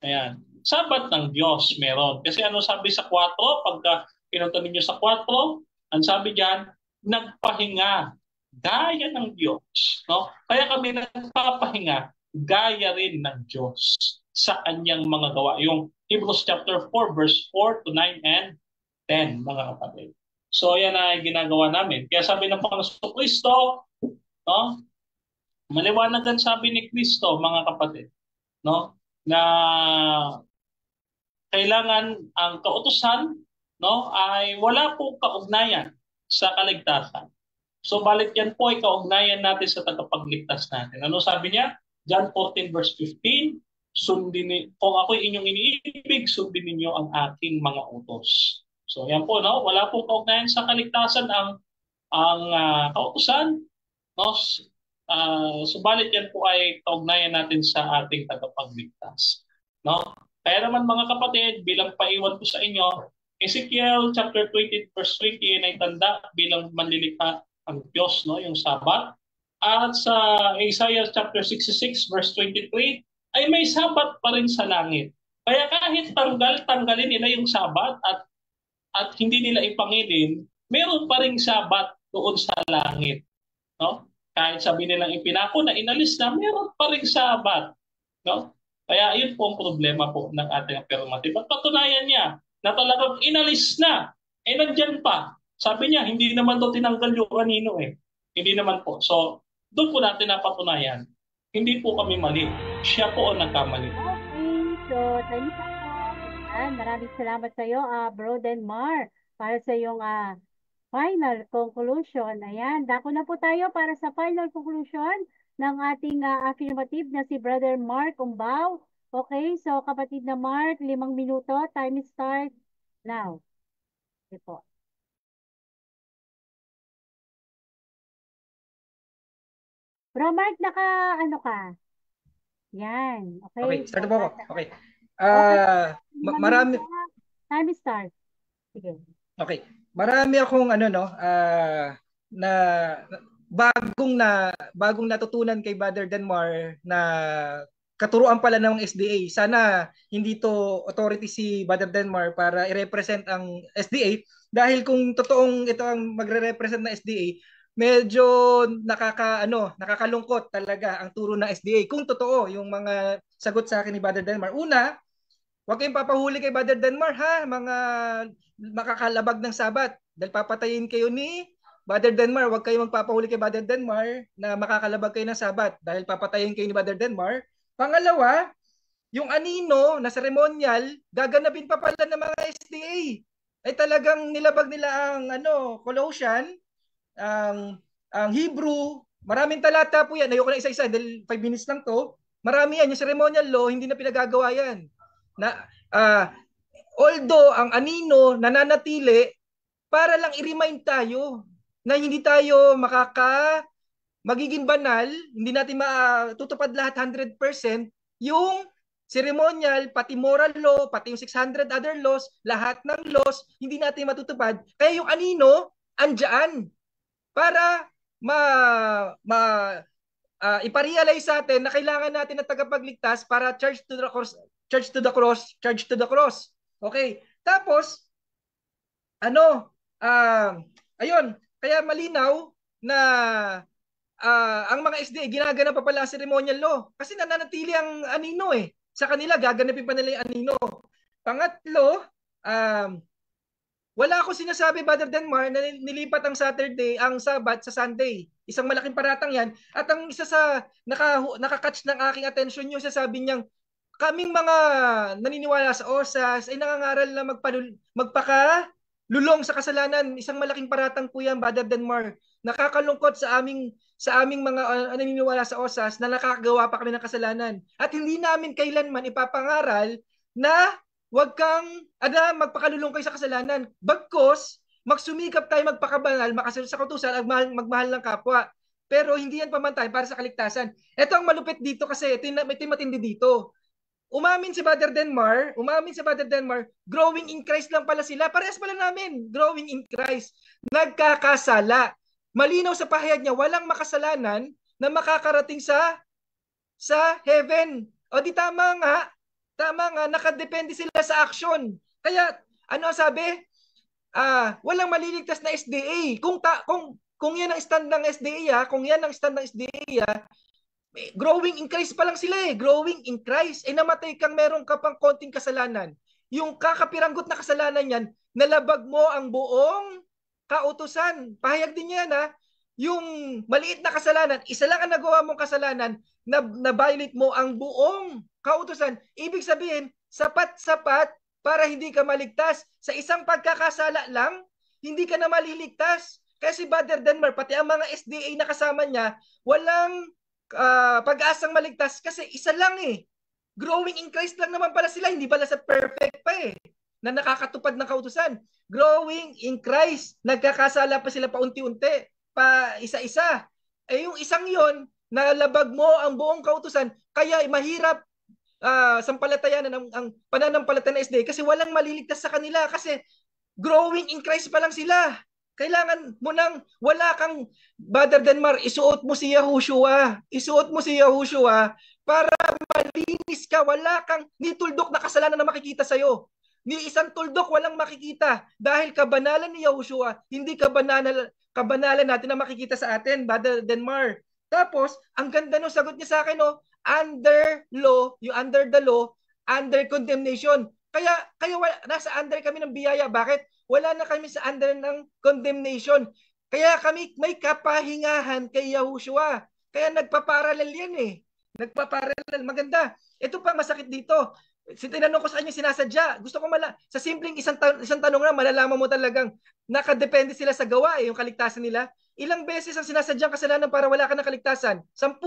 Ayan. Sabat ng Diyos meron. Kasi ano sabi sa 4, pagka pinunta ninyo sa 4, ang sabi diyan, nagpahinga gaya ng Diyos. No? Kaya kami nagpapahinga gaya rin ng Diyos sa kanyang mga gawa. Yung Hebrews chapter 4 verse 4 to 9 and 10, mga kapatid. So yan ay ginagawa namin. Kaya sabi ng Panginoon Kristo, no? Maliwanag ang sabi ni Kristo, mga kapatid, no? Na kailangan ang kautusan, no, ay wala pong kaugnayan sa kaligtasan. So balik yan po ay kaugnayan natin sa tagapagligtas natin. Ano sabi niya? John 14 verse 15, kung ako'y inyong iniibig, sundin ninyo ang aking mga utos. So yan po, no? Wala pong kaugnayan sa kaligtasan ang kautusan, no? Subalit yan po ay kaugnayan natin sa ating tagapagligtas. No? Kaya naman mga kapatid, bilang paiwan ko sa inyo, Ezekiel chapter 20 verse 20 ay tanda bilang manlilikha ang Diyos, no, yung Sabat. At sa Isaiah chapter 66 verse 23 ay may Sabat pa rin sa langit. Kaya kahit tanggalin nila yung Sabat at hindi nila ipangilin, meron pa ring Sabat doon sa langit, no? Kahit sabi nilang ipinako na inalis na, meron pa ring Sabat, no? Kaya yun po ang problema po ng ating affirmative. At patunayan niya na talagang inalis na, nandyan pa. Sabi niya, hindi naman daw tinanggal yung kanino eh. Hindi naman po. So, doon po natin napatunayan. Hindi po kami mali. Siya po ang nagkamali. Okay, so tayo sa maraming salamat sa iyo, Bro Denmar, para sa iyong final conclusion. Ayan, dako na po tayo para sa final conclusion ng ating affirmative na si Brother Mark Umbao. Okay, so kapatid na Mark, 5 minuto, time start now. Okay po. Bro Mark, ano ka? Yan, okay. Okay, start po ako. Okay. Marami. Time start. Sige. Okay. Marami akong na bagong natutunan kay Brother Denmar na katuruan pala ng SDA. Sana hindi to authority si Brother Denmar para i-represent ang SDA dahil kung totoong ito ang magre-represent ng SDA, medyo nakakalungkot talaga ang turo ng SDA. Kung totoo yung mga sagot sa akin ni Brother Denmar. Una, huwag kayong papahuli kay Brother Denmar ha, mga makakalabag ng Sabat. Dahil papatayin kayo ni Brother Denmar. Huwag kayong magpapahuli kay Brother Denmar na makakalabag kayo ng Sabat. Dahil papatayin kayo ni Brother Denmar. Pangalawa, yung anino na seremonyal, gaganapin pa pala ng mga SDA. Ay talagang nilabag nila ang Colossian, ang Hebrew, maraming talata po yan. Ayoko na isa-isa dahil 5 minutes lang to. Marami yan. Yung ceremonial law, hindi na pinagagawa yan. Although ang anino nananatili para lang i-remind tayo na hindi tayo magiging banal, hindi natin matutupad lahat 100%, yung ceremonial, pati moral law, pati yung 600 other laws, lahat ng laws, hindi natin matutupad. Kaya yung anino, andyan para iparealize sa atin na kailangan natin ng tagapagligtas para charge to the cross. Okay. Tapos, ayun, kaya malinaw na ang mga SDA ginagana pa pala ang ceremonial law kasi nananatili ang anino eh. Sa kanila, gaganapin pa nila yung anino. Pangatlo, wala ako sinasabi, Brother Denmar, na nilipat ang Sabat sa Sunday. Isang malaking paratang yan. At ang isa sa nakakatch ng aking atensyon yung sasabi niyang, kaming mga naniniwala sa OSAS ay nangangaral na magpakalulong sa kasalanan. Isang malaking paratang po yan, Brother Denmar. Nakakalungkot sa aming mga naniniwala sa OSAS na nakakagawa pa kami ng kasalanan. At hindi namin kailanman ipapangaral na huwag kang magpakalulong kayo sa kasalanan. Bagkos, magsumikap tayo magpakabanal, makasunod sa kautusan at magmahal ng kapwa. Pero hindi yan pamantay para sa kaligtasan. Ito ang malupit dito kasi ito yung matindi dito. Umamin si Brother Denmar, growing in Christ lang pala sila. Parehas pala namin, growing in Christ. Nagkakasala. Malinaw sa pahayag niya, walang makasalanan na makakarating sa heaven. O di tama nga, nakadepende sila sa action. Kaya, ano sabi? Walang maliligtas na SDA. Kung kung yan ang stand ng SDA, kung yan ang stand ng SDA, growing in Christ pa lang sila eh. Growing in Christ. Namatay kang meron ka pang konting kasalanan. Yung kakapiranggot na kasalanan yan, nalabag mo ang buong kautusan. Pahayag din yan ha. Yung maliit na kasalanan, isa lang ang nagawa mong kasalanan, na violate mo ang buong kautusan. Ibig sabihin, sapat-sapat para hindi ka maligtas. Sa isang pagkakasala lang, hindi ka na maliligtas. Kasi Brother Denmar, pati ang mga SDA na kasama niya, walang pag-asang maligtas kasi isa lang eh. Growing in Christ lang naman pala sila, hindi pala sa perfect pa eh, na nakakatupad ng kautusan. Growing in Christ, nagkakasala pa sila paunti-unti, pa isa-isa. Yung isang yon, nalabag mo ang buong kautusan, kaya mahirap sampalatayanan ang pananampalataya ng SDA kasi walang maliligtas sa kanila kasi growing in Christ pa lang sila. Kailangan mo nang wala kang Brother Denmar, isuot mo si Yahushua. Isuot mo si Yahushua para malinis ka. Wala kang ni tuldok na kasalanan na makikita sa'yo. Ni isang tuldok walang makikita dahil kabanalan ni Yahushua, hindi kabanalan natin na makikita sa atin, Brother Denmar. Tapos, ang ganda ng sagot niya sa akin, under law, yung under the law, under condemnation. Kaya nasa under kami ng biyaya. Bakit? Wala na kami sa under ng condemnation. Kaya kami may kapahingahan kay Yahushua. Kaya nagpaparallel yan eh. Nagpaparallel. Maganda. Ito pa masakit dito. Tinanong ko sa kanya sinasadya. Gusto ko sa simpleng isang tanong na malalaman mo talagang nakadepende sila sa gawa yung kaligtasan nila. Ilang beses ang sinasadyang kasalanan para wala ka ng kaligtasan? 10.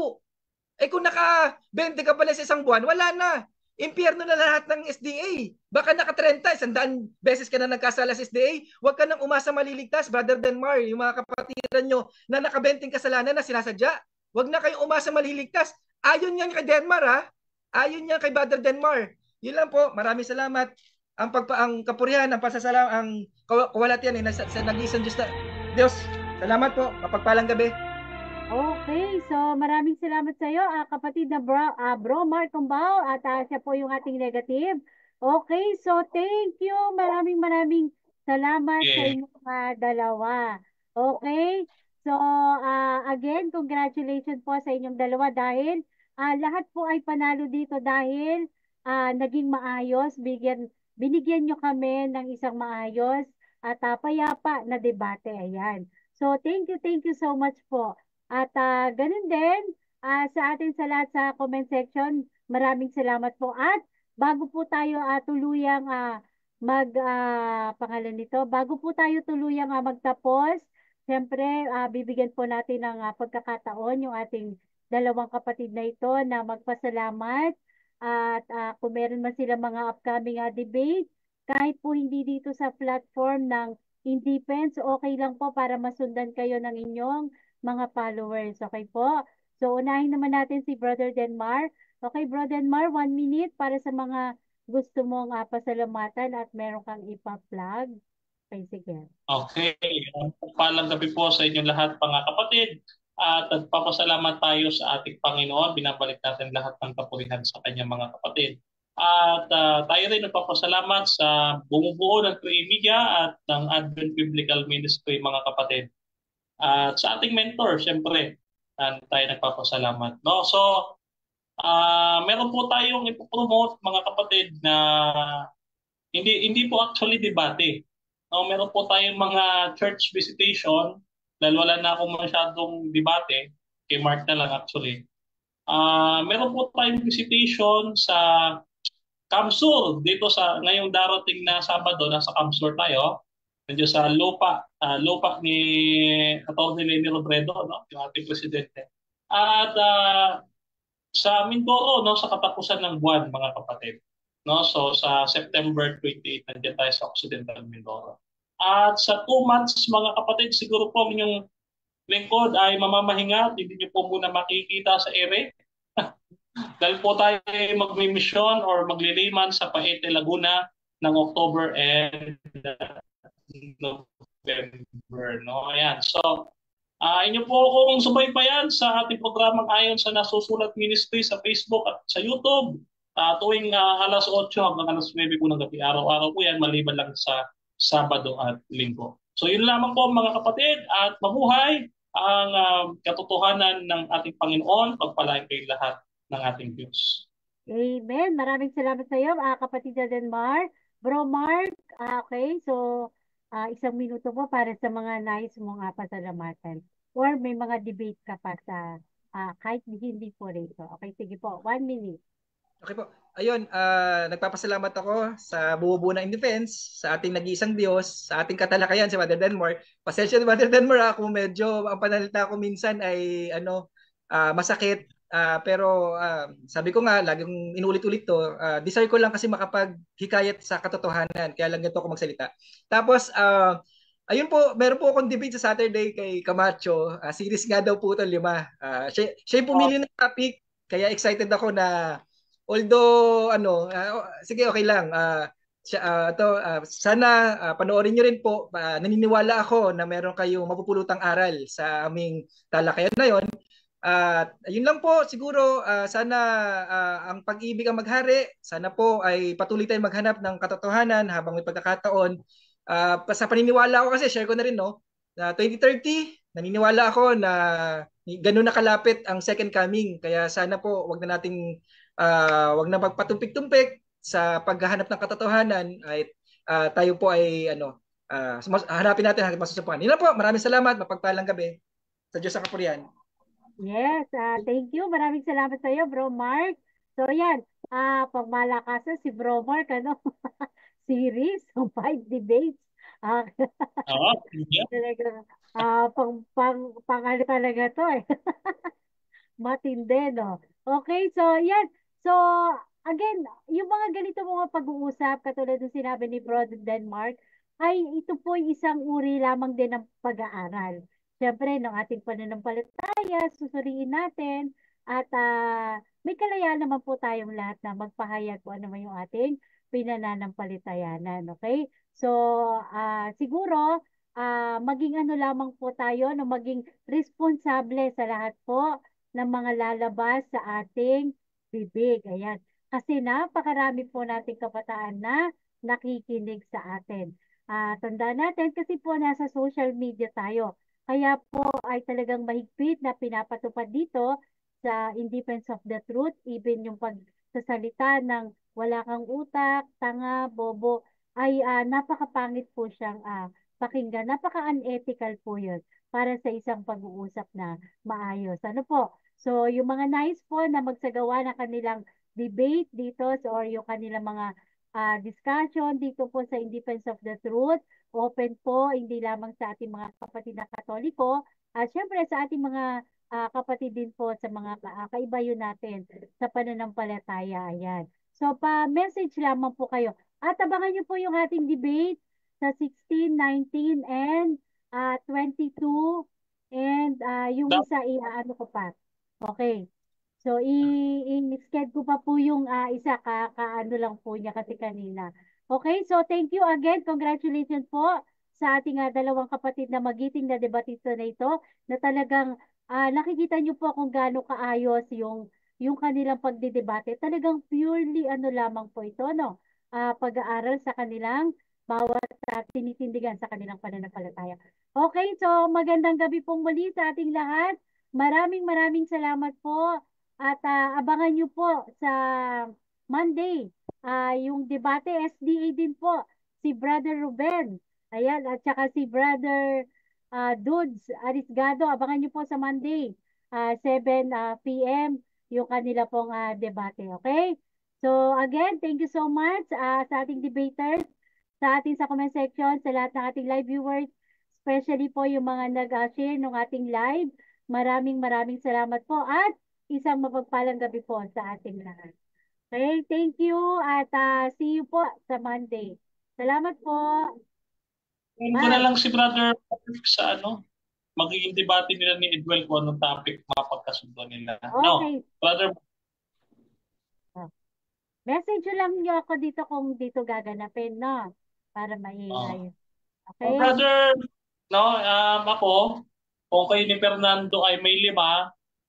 Kung naka-20 ka pala sa isang buwan, wala na. Impyerno na lahat ng SDA. Baka naka-30, 100 beses ka na nagkasala sa SDA. Huwag ka nang umasa maliligtas, Brother Denmar. Yung mga kapatiran nyo na naka-20 kasalanan na sinasadya. Huwag na kayong umasa maliligtas. Ayon yan kay Denmar ha. Ayon yan kay Brother Denmar. Yun lang po. Maraming salamat. Ang kapurihan, ang pasasalam, ang kawalatian sa nag-iisang Diyos. Salamat po. Mapagpalang gabi. Okay, so maraming salamat sa iyo, kapatid na bro Mark Kumbao, at siya po yung ating negative. Okay, so thank you. Maraming salamat sa inyong dalawa. Okay, so again, congratulations po sa inyong dalawa dahil lahat po ay panalo dito dahil naging maayos. Binigyan nyo kami ng isang maayos at payapa na debate. Ayan. So thank you so much po. At ganun din sa atin sa lahat sa comment section, maraming salamat po. At bago po tayo tuluyang pangalan nito, bago po tayo tuluyang magtapos, siyempre bibigyan po natin ng pagkakataon yung ating dalawang kapatid na ito na magpasalamat. At kung meron man sila mga upcoming debate, kahit po hindi dito sa platform ng Independence, okay lang po para masundan kayo ng inyong mga followers. Okay po? So, unahin naman natin si Brother Denmar. Okay, Brother Denmar, 1 minute para sa mga gusto mong pasalamatan at meron kang ipa-plug. Okay, sige. Okay. Palang gabi po sa inyong lahat, mga kapatid. At nagpapasalamat tayo sa ating Panginoon. Binabalik natin lahat ng kapurihan sa kanyang mga kapatid. At tayo rin nagpapasalamat sa bumubuo ng 3 Media at ng Advent Biblical Ministry, mga kapatid. At sa ating mentor, siyempre, tayo nagpapasalamat. No? So, meron po tayong ipopromote, mga kapatid, na hindi po actually debate. No? Meron po tayong mga church visitation, dahil wala na akong masyadong debate, kay Mark na lang actually. Meron po tayong visitation sa Kamsur, dito sa ngayong darating na Sabado, nasa Kamsur tayo. Medyo sa lupa ni Atty. Leni Robredo, no? Yung ating presidente. At sa Mindoro, no, sa katapusan ng buwan, mga kapatid. No? So sa September 28, nandiyan tayo sa Occidental Mindoro. At sa 2 months, mga kapatid, siguro po yung lingkod ay mamamahinga. Hindi niyo po muna makikita sa ere. Dahil po tayo magmi-mission or magliliman sa Paete, Laguna ng October and November, no? Ayan. So, inyo po kung subaybayan sa ating programang Ayon sa Nasusulat Ministry sa Facebook at sa YouTube. Tuwing alas 8 hanggang alas 9 po ng gabi. Araw-araw po yan, maliban lang sa Sabado at Linggo. So yun lamang po mga kapatid at mabuhay ang katotohanan ng ating Panginoon. Pagpalain kayo lahat ng ating Diyos. Amen. Maraming salamat sa iyo, kapatid na Denmar. Bro Mark, okay. So, 1 minuto po para sa mga nais mong pasalamatan. Or may mga debate ka pa sa kahit hindi po rito. Okay, sige po. 1 minute. Okay po. Ayun, nagpapasalamat ako sa buo-buo ng In Defense, sa ating nag-iisang Diyos, sa ating katalakayan si Mother Denmore. Pasensya ni Mother Denmore kung medyo ang panalita ko minsan ay masakit. Pero sabi ko nga, laging inulit-ulit to. Desire ko lang kasi makapaghikayat sa katotohanan. Kaya lang ganito ako magsalita. Tapos, ayun po, meron po akong debate sa Saturday kay Camacho. Series nga daw po ito, 5. Siya yung pumili ng topic. Kaya excited ako na although sige okay lang. Sana panoorin niyo rin po. Naniniwala ako na meron kayong mapupulutang aral sa aming talakayan na 'yon. At yun lang po siguro, sana ang pag-ibig ang maghari. Sana po ay patuloy tayong maghanap ng katotohanan habang may pagkakataon. Sa paniniwala ko kasi share ko na rin no, na 2030 naniniwala ako na ganun na kalapit ang second coming. Kaya sana po wag na nating wag na magpatumpik-tumpik sa paghahanap ng katotohanan ay tayo po ay hanapin natin hanggang masusupuan. Yun lang po. Maraming salamat. Mapagpalang gabi. Sa Diyos ang kapurihan. Yes, thank you. Maraming salamat sa iyo, Bro Mark. So, yan. Pagmalakasan si Bro Mark, series of 5 debates. Yeah. Talaga, ano talaga to eh. Matindi, no? Okay, so yan. So, again, yung mga ganito mga pag-uusap, katulad ng sinabi ni Bro Denmark, ay ito po isang uri lamang din ng pag-aaral. Siyempre, ng ating pananampalataya, susuriin natin, at may kalayaan naman po tayong lahat na magpahayag kung ano man yung ating pinananampalatayanan. Okay? So, siguro, maging ano lamang po tayo, no, maging responsable sa lahat po ng mga lalabas sa ating bibig. Ayan. Kasi napakarami po nating kabataan na nakikinig sa atin. Tandaan natin kasi po nasa social media tayo. Kaya po ay talagang mahigpit na pinapatupad dito sa In Defense of the Truth, even yung pagsasalita ng wala kang utak, tanga, bobo, ay napakapangit po siyang pakinggan. Napaka-unethical po yun para sa isang pag-uusap na maayos. Ano po? So, yung mga nais po na magsagawa ng kanilang debate dito or yung kanilang mga discussion dito po sa In Defense of the Truth, open po, hindi lamang sa ating mga kapatid na Katoliko, at syempre sa ating mga kapatid din po sa mga kaibayo natin sa pananampalataya. Ayan. So, pa-message lamang po kayo. At abangan niyo po yung ating debate sa 16, 19, and 22. And yung isa, ano ko pa. Okay. So, i-schedule ko pa po yung isa, kaano lang po niya kasi kanina. Okay, so thank you again. Congratulations po sa ating dalawang kapatid na magiting na debatista na ito, na talagang nakikita niyo po kung gaano kaayos yung kanilang pagdedebate. Talagang purely ano lamang po ito, no? Pag-aaral sa kanilang bawat tinitindigan sa kanilang pananampalataya. Okay, so magandang gabi pong muli sa ating lahat. Maraming salamat po at abangan nyo po sa Monday yung debate SDA din po si Brother Ruben. Ayan, at saka si Brother Dudes Arisgado. Abangan nyo po sa Monday 7 p.m. yung kanila pong debate. Okay? So again, thank you so much sa ating debaters, sa ating sa comment section, sa lahat ng ating live viewers, especially po yung mga nag-share ng ating live. Maraming salamat po at isang mapagpalang gabi po sa ating lahat. Okay, thank you at see you po sa Monday. Salamat po. Ko na lang si Brother sa magiging debate nila ni Edwell kung anong topic mapagkasundo nila. Okay. No, Brother. Message lang niyo ako dito kung dito gaganapin, no? Para maingay. Okay? Brother, no, ako, kung kayo ni Fernando ay may 5,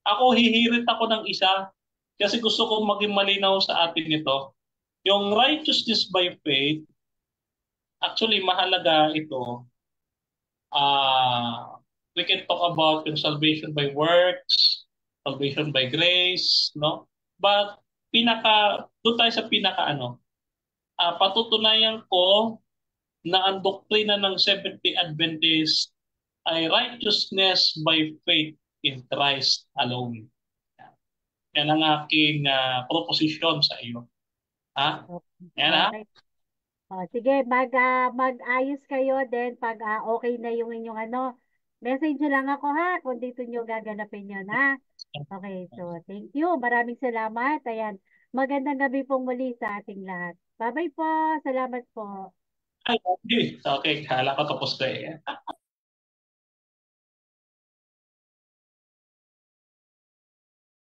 ako hihirit ako ng isa kasi gusto kong maging malinaw sa atin ito. Yung righteousness by faith, actually mahalaga ito We can talk about yung salvation by works, salvation by grace, no? But doon tayo sa patutunayan ko na ang doktrina ng Seventh-day Adventist ay righteousness by faith in Christ alone. Yan ang aking proposition sa iyo. Ha? Yan ha? Okay. Sige, mag-ayos kayo then pag okay na yung inyong message nyo lang ako ha kung dito nyo gaganapin yun ha. Okay, so thank you. Maraming salamat. Ayan, magandang gabi pong muli sa ating lahat. Bye-bye po. Salamat po. Ay, okay. Okay, kala ko tapos na eh.